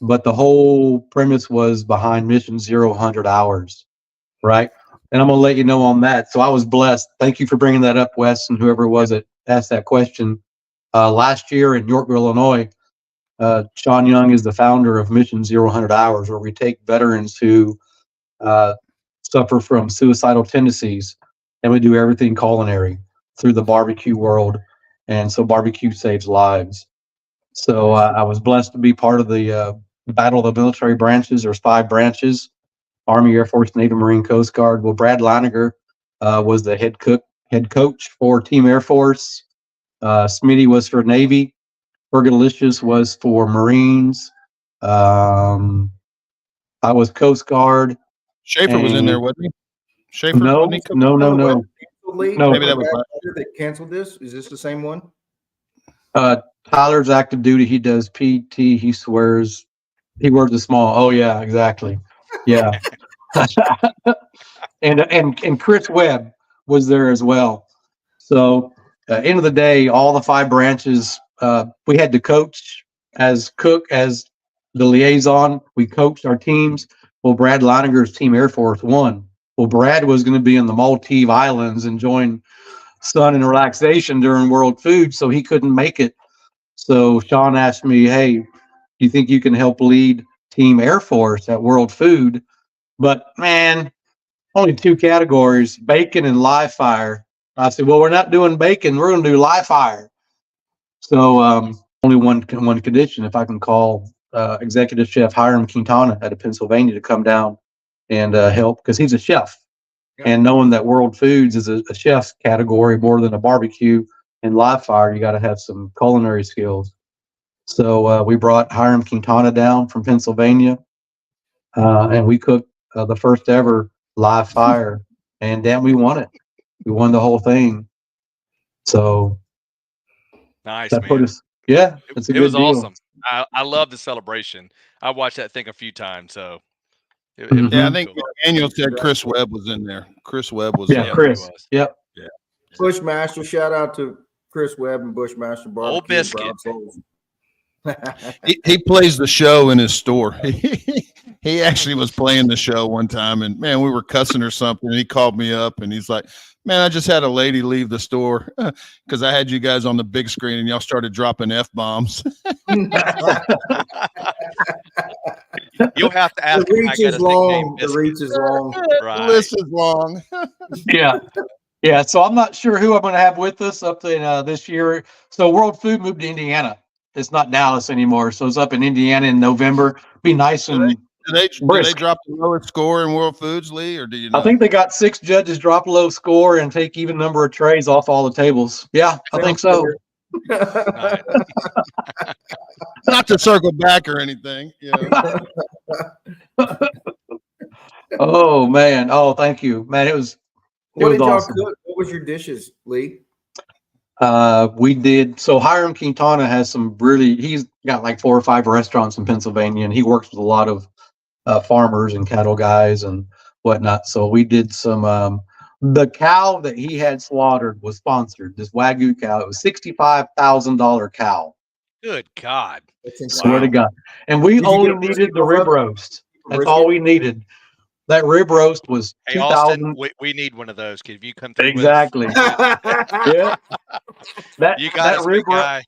but the whole premise was behind Mission 0 hours, right? And I'm going to let you know on that. So I was blessed. Thank you for bringing that up, Wes, and whoever was it asked that question. Last year in Yorkville, Illinois, Sean Young is the founder of Mission 0 hours, where we take veterans who suffer from suicidal tendencies, and we do everything culinary through the barbecue world. And so barbecue saves lives. So I was blessed to be part of the Battle of the Military Branches. There's 5 branches: Army, Air Force, Navy, Marine, Coast Guard. Well, Brad Leiniger was the head coach for Team Air Force. Smitty was for Navy. Fergalicious was for Marines. I was Coast Guard. Schaefer was in there, wasn't he? Schaefer, No. wasn't he? No. No. Maybe that was that canceled this. Is this the same one? Tyler's active duty. He does PT. He wears a small. Oh yeah, exactly. Yeah. and Chris Webb was there as well. So end of the day, all the 5 branches, we had to coach as cook, as the liaison. We coached our teams. Well, Brad Leiniger's Team Air Force won. Well, Brad was going to be in the Maldive Islands enjoying sun and relaxation during World Food, so he couldn't make it. So Sean asked me, hey, do you think you can help lead Team Air Force at World Food? But man, only 2 categories, bacon and live fire. I said, well, we're not doing bacon. We're going to do live fire. So only one condition, if I can call Executive Chef Hiram Quintana out of Pennsylvania to come down and help, because he's a chef. Yeah. And knowing that World Foods is a chef's category more than a barbecue and live fire, you got to have some culinary skills. So we brought Hiram Quintana down from Pennsylvania, and we cooked the first ever live fire, and damn, we won it. We won the whole thing. So nice, that man. put us, yeah, it's a good was deal. Awesome. I love the celebration. I watched that thing a few times. So yeah, I think Daniel said Chris Webb was in there. Chris Webb was. Yeah, Chris. Yep. Yeah. Bushmaster. Shout out to Chris Webb and Bushmaster Barbecue. Old Biscuit. he plays the show in his store. He actually was playing the show one time, and man, we were cussing or something. And he called me up, and he's like, "Man, I just had a lady leave the store because I had you guys on the big screen, and y'all started dropping F-bombs." You'll have to ask. The reach is long. The reach is long. Right. The list is long. Yeah. So I'm not sure who I'm going to have with us up in this year. So World Food moved to Indiana. It's not Dallas anymore. So it's up in Indiana in November. Be nice and. Did they drop the lowest score in World Foods, Lee, or do you know? I think they got 6 judges drop low score and take even number of trays off all the tables. Yeah, I think so. Right. Not to circle back or anything. You know. Oh man. Oh, thank you, man. It was What did y'all awesome. cook? What was your dishes, Lee? We did. So Hiram Quintana has some really. He's got like 4 or 5 restaurants in Pennsylvania, and he works with a lot of farmers and cattle guys and whatnot. So we did some. The cow that he had slaughtered was sponsored. This Wagyu cow. It was $65,000 cow. Good God. Swear to God. And we Did you only get a needed brisket the off rib of it? roast. That's Brisket? all we needed. That rib roast was Hey, Austin, 2,000. we need one of those. If you come through Exactly. with us, Yeah. you got That us, rib big guy.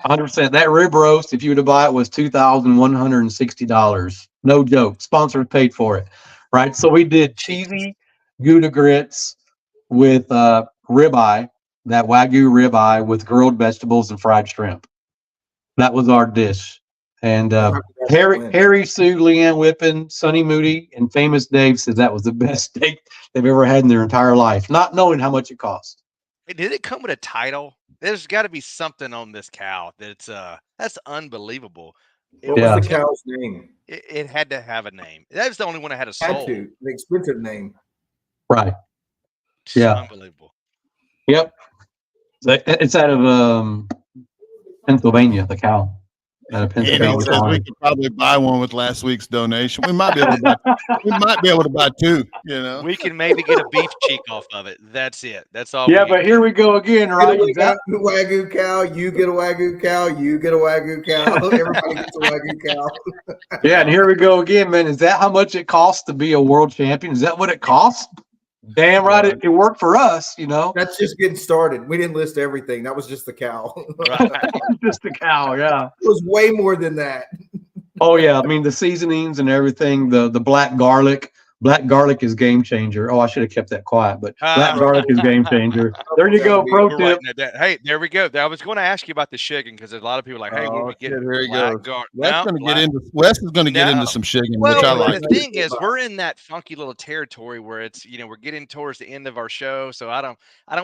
100%. That rib roast, if you were to buy it, was $2,160. No joke. Sponsors paid for it. Right. So we did cheesy Gouda grits with ribeye, that Wagyu ribeye with grilled vegetables and fried shrimp. That was our dish. And Harry, Sue, Leanne Whippen, Sonny Moody, and Famous Dave says that was the best steak they've ever had in their entire life, not knowing how much it cost. Hey, did it come with a title? There's got to be something on this cow that's unbelievable. What was the cow's name? It had to have a name. That was the only one that had a soul. Had to. An expensive name. Right. Yeah. Unbelievable. Yep. It's out of Pennsylvania, the cow. Out of Pennsylvania. Andy says we could probably buy one with last week's donation. We might be able to buy 2, you know. We can maybe get a beef cheek off of it. That's it. That's all. Yeah, but here we go again, right? You got a Wagyu cow, you get a Wagyu cow, you get a Wagyu cow. Everybody gets a Wagyu cow. Yeah, and here we go again, man. Is that how much it costs to be a world champion? Is that what it costs? Damn right, it worked for us, you know. That's just getting started. We didn't list everything. That was just the cow. Right. Just the cow, yeah. It was way more than that. Oh yeah, I mean the seasonings and everything. The black garlic. Black garlic is game changer. Oh, I should have kept that quiet, but black garlic is game changer. There you go, pro tip. Hey, there we go. I was going to ask you about the Shiggin because there's a lot of people like, hey, when we get here he black goes. garlic. Wes is going to get into some Shiggin, which I like. The thing is, we're in that funky little territory where it's we're getting towards the end of our show, so I don't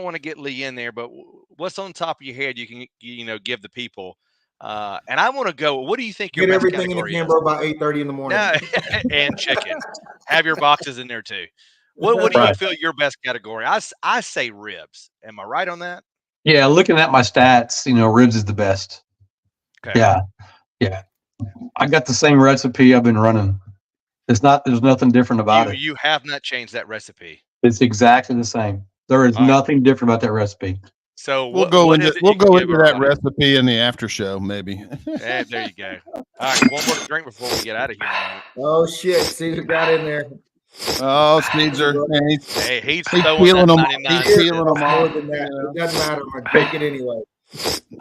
want to get Lee in there. But what's on top of your head you can give the people. And I want to go. What do you think your get best everything in the camera by 8:30 in the morning? No, and chicken. Have your boxes in there too. What do you feel your best category? I say ribs. Am I right on that? Yeah, looking at my stats, ribs is the best. Okay. Yeah. I got the same recipe I've been running. There's nothing different about it. You have not changed that recipe. It's exactly the same. There is nothing different about that recipe. So we'll go into that recipe in the after show, maybe. There you go. All right, one more drink before we get out of here. Oh shit, Caesar got in there. Oh, Caesar! He's peeling them. He's peeling them more than that. It doesn't matter. I'm gonna take it anyway.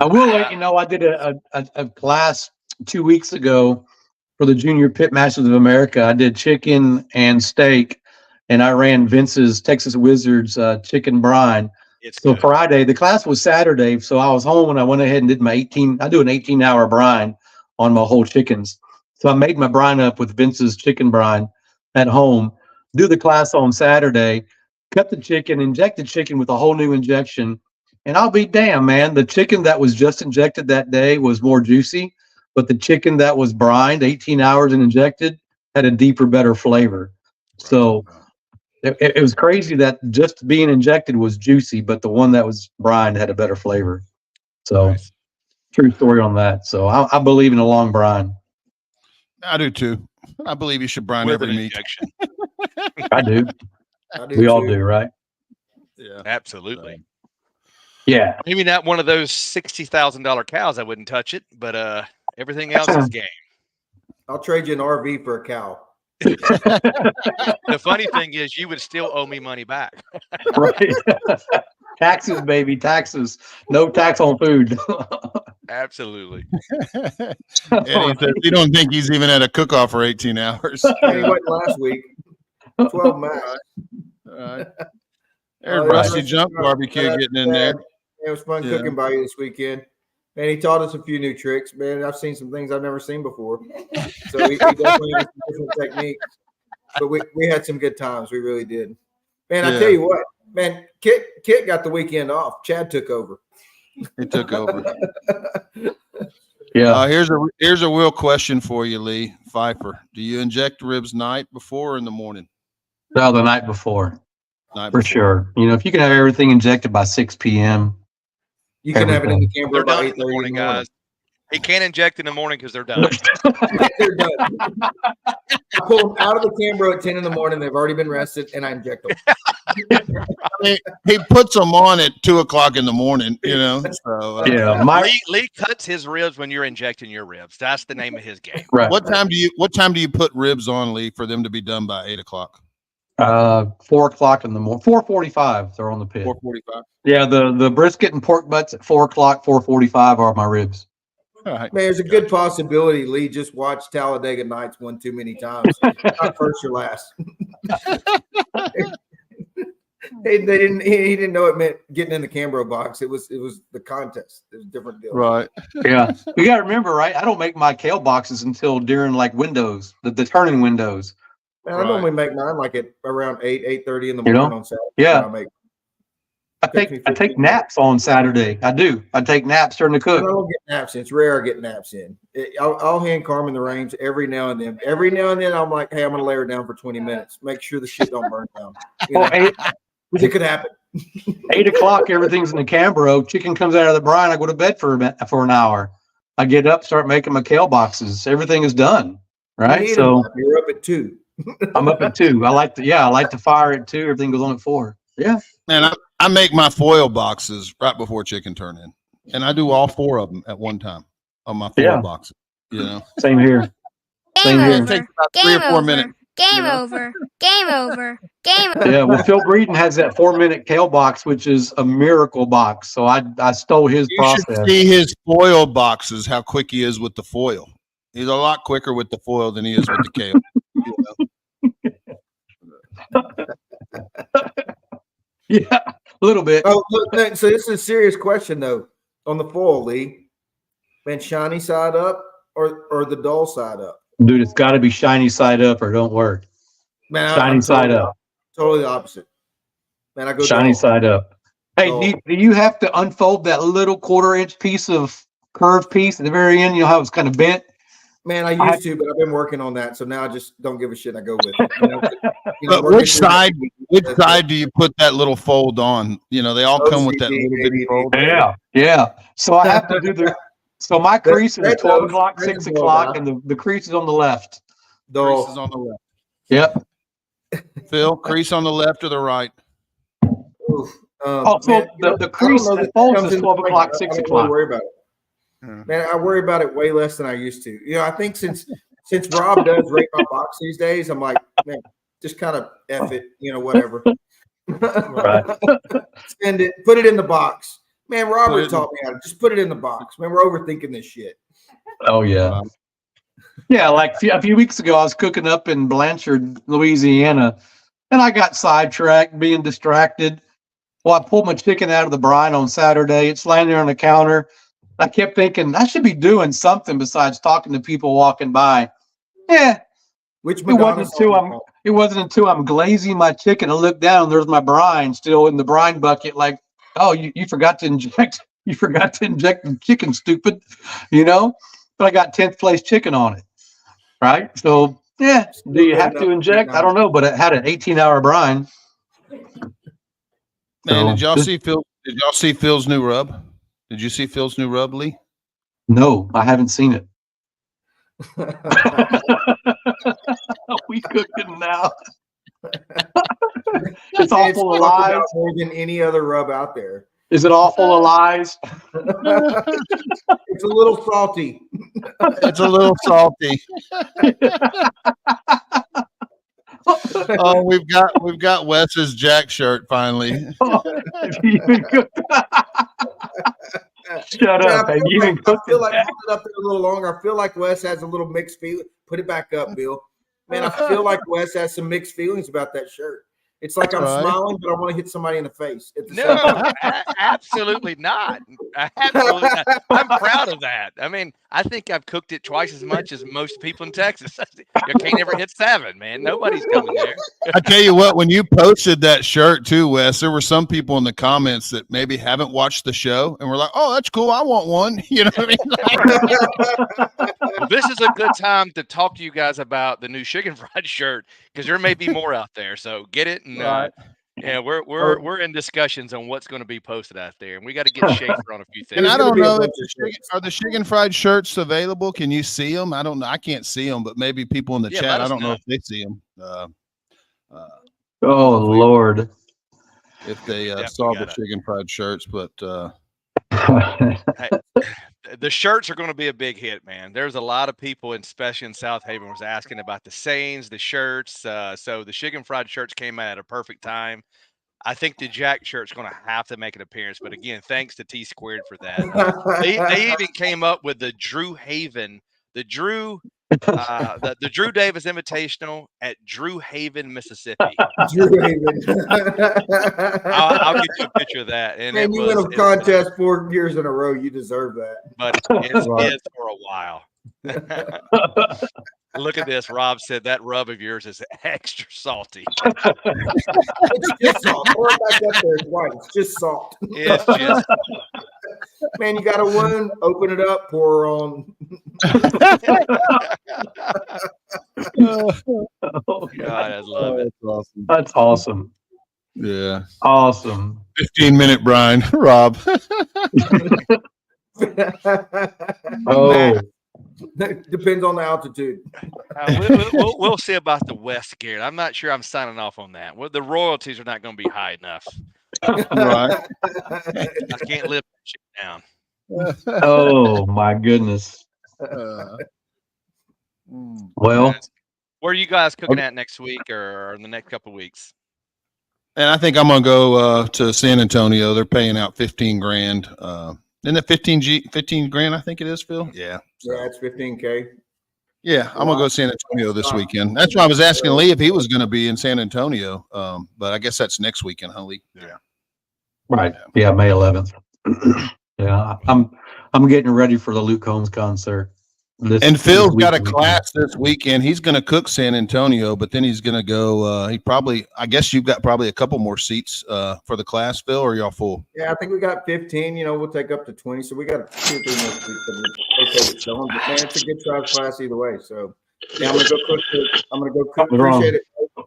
I will let you know. I did a class 2 weeks ago for the Junior Pit Masters of America. I did chicken and steak, and I ran Vince's Texas Wizards chicken brine. So Friday, the class was Saturday, so I was home and I went ahead and did I do an 18-hour brine on my whole chickens. So I made my brine up with Vince's chicken brine at home, do the class on Saturday, cut the chicken, inject the chicken with a whole new injection. And I'll be damned, man, the chicken that was just injected that day was more juicy, but the chicken that was brined 18 hours and injected had a deeper, better flavor. So it was crazy that just being injected was juicy, but the one that was brined had a better flavor. So true story on that. So I believe in a long brine. I do too. I believe you should brine with every meat. Injection. I do. We all do, right? Yeah, absolutely. Yeah. Maybe not one of those $60,000 cows. I wouldn't touch it, but everything else is game. I'll trade you an RV for a cow. The funny thing is, you would still owe me money back. Right. Taxes, baby, taxes. No tax on food. Absolutely. Eddie says you don't think he's even at a cook-off for 18 hours. He went last week. 12 max. All right. There's Rusty Jump Barbecue getting in there. It was fun cooking by you this weekend. And he taught us a few new tricks. Man, I've seen some things I've never seen before. So he definitely has some different techniques. But we had some good times. We really did. Man, I tell you what, man, Kit got the weekend off. Chad took over. He took over. Yeah. Here's a real question for you, Lee Pfeiffer. Do you inject ribs night before or in the morning? No, the night before. Night For before. sure. If you can have everything injected by 6 p.m. You can have it in the They're camera by done 8:30 in the morning, in the guys. He can't inject in the morning because they're done. They're done. I pull them out of the camera at 10 in the morning. They've already been rested, and I inject them. He puts them on at 2:00 in the morning, So, Yeah. Lee cuts his ribs when you're injecting your ribs. That's the name of his game. Right. What time do you put ribs on, Lee, for them to be done by 8:00? 4:00 in the morning. 4:45. They're on the pit. 4:45. Yeah. The brisket and pork butts at 4:00. 4:45 are my ribs. All right. Man, there's a good possibility Lee just watched Talladega Nights one too many times. Not first or last. He didn't know it meant getting in the Cambro box. It was the contest. It was a different deal. Right. Yeah. You got to remember, right? I don't make my kale boxes until during like windows, the turning windows. Man, I normally make mine like at around 8:30 in the You know? morning on Saturday. Yeah. I I take naps on Saturday. I do. I take naps during the I cook. don't get naps in. It's rare I get naps in. I'll hand Carmen the reins every now and then. Every now and then I'm like, hey, I'm gonna lay her down for 20 minutes. Make sure the shit don't burn down. It could happen. 8:00, everything's in the Cambro. Chicken comes out of the brine. I go to bed for an hour. I get up, start making my kale boxes. Everything is done. Right. So you're up at 2. I'm up at 2. I like to fire at 2. Everything goes on at 4. Yeah. Man, I make my foil boxes right before chicken turn in, and I do all 4 of them at one time on my foil boxes. Same here. Game here. over. It takes about 3 Game or 4 over. minutes. Game over. Game over. Game over. Yeah. Well, Phil Breeden has that 4-minute kale box, which is a miracle box. So I stole his You process. should see his foil boxes. How quick he is with the foil. He's a lot quicker with the foil than he is with the kale. Yeah, a little bit. Oh, look, so this is a serious question though. On the foil, Lee, man, shiny side up or the dull side up? Dude, it's got to be shiny side up or don't work. Man, Shiny side up. Totally the opposite. Man, I go Shiny dull. side up. Hey, Dull. do you have to unfold that little 1/4-inch piece of curved piece at the very end? You know how it's kind of bent? Man, I used to, but I've been working on that. So now I just don't give a shit. I go with it. But which side do you put that little fold on? They all come with that little bitty fold. Yeah. So I have to do so my crease is 12 o'clock, 6 Red o'clock, nose. and the crease is on the left. Crease is on the left. Yep. Phil, crease on the left or the right? Oof. So Man, the crease that folds is 12 o'clock, 6 I don't o'clock. really worry about it. Man, I worry about it way less than I used to. I think since Rob does rate my box these days, I'm like, man, just kind of F it, whatever. Right. Send it, put it in the box. Man, Robert taught me how to just put it in the box. Man, we're overthinking this shit. Oh, yeah. Yeah, like a few weeks ago, I was cooking up in Blanchard, Louisiana, and I got sidetracked, being distracted. Well, I pulled my chicken out of the brine on Saturday. It's laying there on the counter. I kept thinking I should be doing something besides talking to people walking by. Yeah. It wasn't until I'm glazing my chicken. I look down, there's my brine still in the brine bucket. Like, oh, you forgot to inject. You forgot to inject the chicken, stupid. But I got 10th place chicken on it. Right. So yeah. Do you have to inject? I don't know, but it had an 18-hour brine. Man, did y'all see Phil's new rub? Did you see Phil's new rub, Lee? No, I haven't seen it. We cooking now. It's all full of lies. More than any other rub out there. Is it all full of lies? It's a little salty. It's a little salty. Oh, we've got Wes's Jack shirt finally. Shut up! I feel like hold it up there a little longer. I feel like Wes has a little mixed feeling. Put it back up, Bill. Man, I feel like Wes has some mixed feelings about that shirt. It's like I'm smiling, but I want to hit somebody in the face. No, absolutely not. Absolutely not. I'm proud of that. I mean, I think I've cooked it twice as much as most people in Texas. You can't ever hit 7, man. Nobody's coming there. I tell you what, when you posted that shirt too, Wes, there were some people in the comments that maybe haven't watched the show and were like, "Oh, that's cool. I want one." You know what I mean? Well, this is a good time to talk to you guys about the new Shiggin Fried shirt because there may be more out there. So get it, and yeah, we're in discussions on what's going to be posted out there, and we got to get Schaefer on a few things. And I don't know if shirts. are the Shiggin Fried shirts available. Can you see them? I don't know. I can't see them, but maybe people in the Yeah, chat. let I us don't know know. if they see them. Oh Lord. If they Definitely saw the gotta- Shiggin Fried shirts, but Hey, the shirts are going to be a big hit, man. There's a lot of people, especially in South Haven, was asking about the sayings, the shirts. So the Shiggin Fried shirts came out at a perfect time. I think the Jack shirt's going to have to make an appearance, but again, thanks to T Squared for that. They even came up with the Drew Haven, the Drew Davis Invitational at Drew Haven, Mississippi. Drew Haven. I'll get you a picture of that. And Man, you win a contest 4 years in a row. You deserve that. but it's for a while. Look at this. Rob said that rub of yours is extra salty. It's just salt. Pour it back up there twice. It's just salt. It's just Man, you got a wound, open it up, pour on. God, I love it. That's awesome. That's awesome. Yeah. Awesome. 15-minute Brian, Rob. Oh, Depends on the altitude. We'll see about the West, Garrett. I'm not sure I'm signing off on that. Well, the royalties are not going to be high enough. Right. I can't live that shit down. oh my goodness. Well, Where are you guys cooking at next week or in the next couple of weeks? And I think I'm gonna go to San Antonio. They're paying out 15 grand. Isn't it 15 grand? I think it is, Phil. Yeah. Yeah, it's 15K. Yeah, I'm gonna go to San Antonio this weekend. That's why I was asking Lee if he was gonna be in San Antonio. But I guess that's next weekend, huh, Lee? Yeah. right. Yeah, May 11th. Yeah, I'm getting ready for the Luke Combs concert. And Phil's got a weekend. class this weekend. He's going to cook San Antonio, but then he's going to go. I guess you've got probably a couple more seats for the class, Phil, or y'all full? Yeah, I think we got 15. We'll take up to 20. So we got 2 or 3 more seats that we're okay with selling. But man, it's a good size class either way. So yeah, I'm gonna go cook. Appreciate it.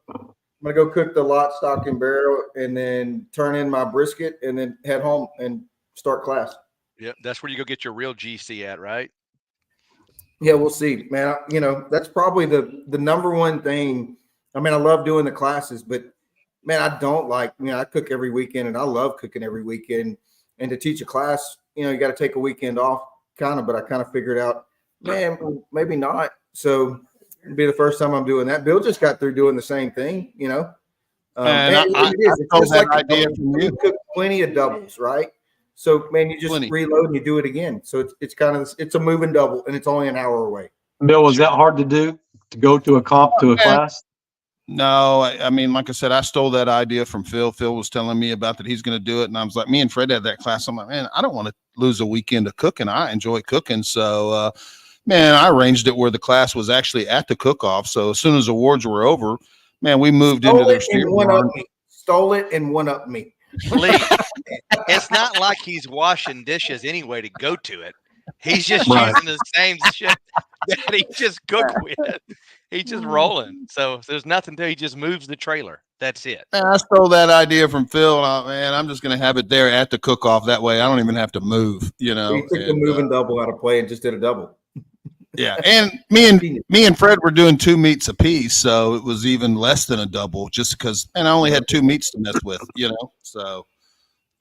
I'm gonna go cook the lot, stock, and barrel, and then turn in my brisket, and then head home and start class. Yeah, that's where you go get your real GC at, right? Yeah, we'll see, man. That's probably the number one thing. I mean, I love doing the classes, but man, I don't like. I cook every weekend, and I love cooking every weekend. And to teach a class, you got to take a weekend off, kind of. But I kind of figured out, man, maybe not. So it'd be the first time I'm doing that. Bill just got through doing the same thing, And It's stole just that like idea from you. cook plenty of doubles, right? So man, you just reload and you do it again. So it's a moving double, and it's only an hour away. Bill, was that hard to do to go to a class? No, I mean, like I said, I stole that idea from Phil. Phil was telling me about that he's going to do it, and I was like, me and Fred had that class. I'm like, man, I don't want to lose a weekend of cooking. I enjoy cooking, so man, I arranged it where the class was actually at the cook-off. So as soon as awards were over, man, we moved into their steer barn. Stole it and one up me. Lee, it's not like he's washing dishes anyway to go to it. He's just using the same shit that he just cooked with. He's just rolling. So there's nothing to. He just moves the trailer. That's it. Man, I stole that idea from Phil. Man, I'm just going to have it there at the cook-off. That way, I don't even have to move. He took the moving double out of play and just did a double. Yeah, and me and Fred were doing 2 meats apiece, so it was even less than a double, just because. And I only had 2 meats to mess with, So,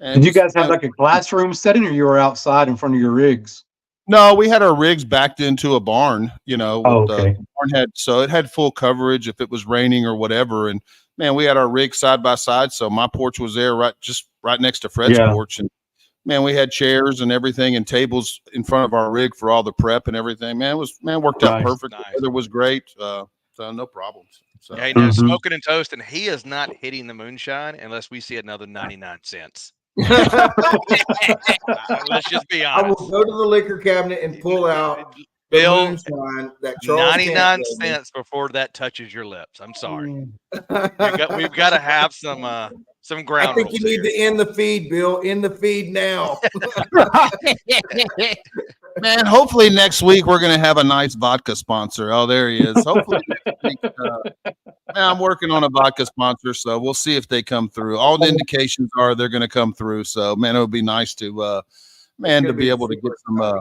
did you guys have like a classroom setting, or you were outside in front of your rigs? No, we had our rigs backed into a barn. Okay. The barn it had full coverage if it was raining or whatever. And man, we had our rigs side by side, so my porch was there right next to Fred's porch, and man, we had chairs and everything and tables in front of our rig for all the prep and everything. Man, worked out perfect. Nice. The weather was great. So no problems. So Yeah, smoking and toasting. He is not hitting the moonshine unless we see another 99 cents. Let's just be I will honest. go to the liquor cabinet and pull out the Bill, moonshine that Charles 99 Kent gave me. cents before that touches your lips. I'm sorry. Mm. We've got to have some ground I think rules you need here. to end the feed, Bill. End the feed now. Man, hopefully next week we're going to have a nice vodka sponsor. Oh, there he is. Hopefully next week. Man, I'm working on a vodka sponsor, so we'll see if they come through. All the indications are they're going to come through. So, man, it would be nice to, be able to get some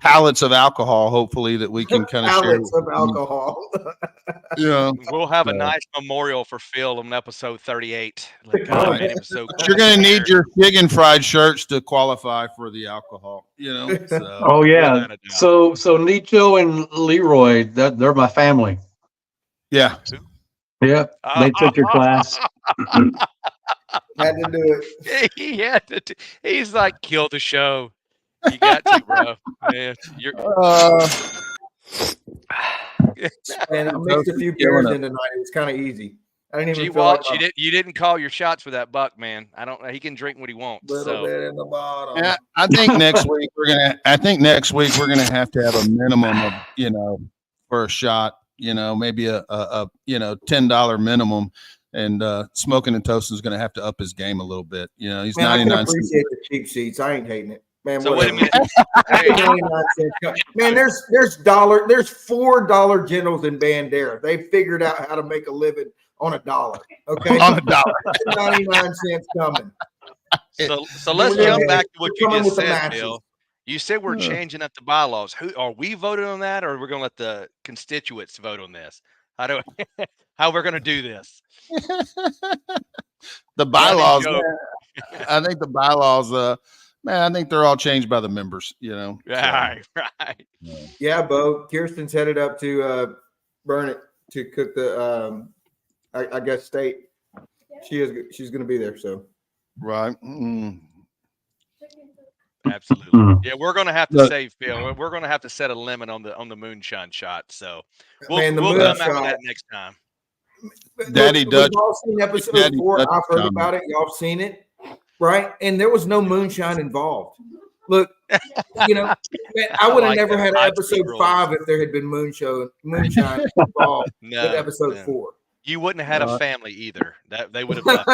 pallets of alcohol, hopefully, that we can kind of share. Pallets of alcohol. Yeah. We'll have a nice memorial for Phil on episode 38. Like, Right. made him so You're going to need your Shiggin fried shirts to qualify for the alcohol, So. Oh yeah. without a doubt. So Nicho and Leroy, they're my family. Yeah. Yeah, they took your class. Had to do it. He had to. He's like, kill the show. You got to, bro. Man, And I mixed a few beers in tonight. It was kind of easy. I didn't even Gee, feel Walt, like you didn't call your shots for that buck, man. I don't know. He can drink what he wants. a little So bit in the bottom. Yeah, I think next week we're gonna have to have a minimum of, for a shot, maybe a $10 minimum. And Smoking and Toasting is going to have to up his game a little bit. He's Man, I can 99 cents. appreciate the cheap seats. I ain't hating it. Man, So wait a whatever. minute. 99 cents. Man, there's $4 generals in Bandera. They figured out how to make a living on $1. Okay, On $1. 99 cents coming. So let's jump back to what you Coming just with the said, masses. Bill. You said we're changing up the bylaws. Who are we voting on that, or we're going to let the constituents vote on this? How we're going to do this? The bylaws, joke. I think the bylaws, I think they're all changed by the members, so. Right. Yeah, Bo. Kirsten's headed up to burn it to cook the I guess steak. She's going to be there. So Right. Absolutely. Yeah, we're going to have to save Phil. We're going to have to set a limit on the moonshine shot. So we'll come out with that next time. Daddy Dutch. We've all seen episode Daddy 4. Dutch I've heard comment. about it. Y'all seen it, right? And there was no moonshine involved. Look, man, I would have like never that. had Five episode street rules. 5 if there had been moonshine involved No, with episode no. 4. You wouldn't have had a family either. That they would have left.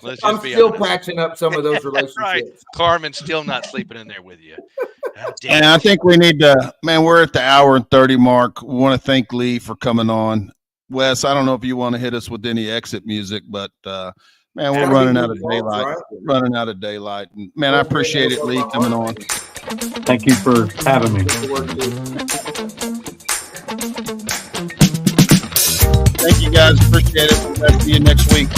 Let's just I'm be still honest. patching up some of those relationships. Right. Carmen's still not sleeping in there with you. And I think we need to, man, we're at the hour and 30 mark. We want to thank Lee for coming on. Wes, I don't know if you want to hit us with any exit music, but man, we're running out of daylight. Right? Running out of daylight. And man, I appreciate it, Lee, coming on. Thank you for having me. Thank you guys. Appreciate it. We'll see you next week.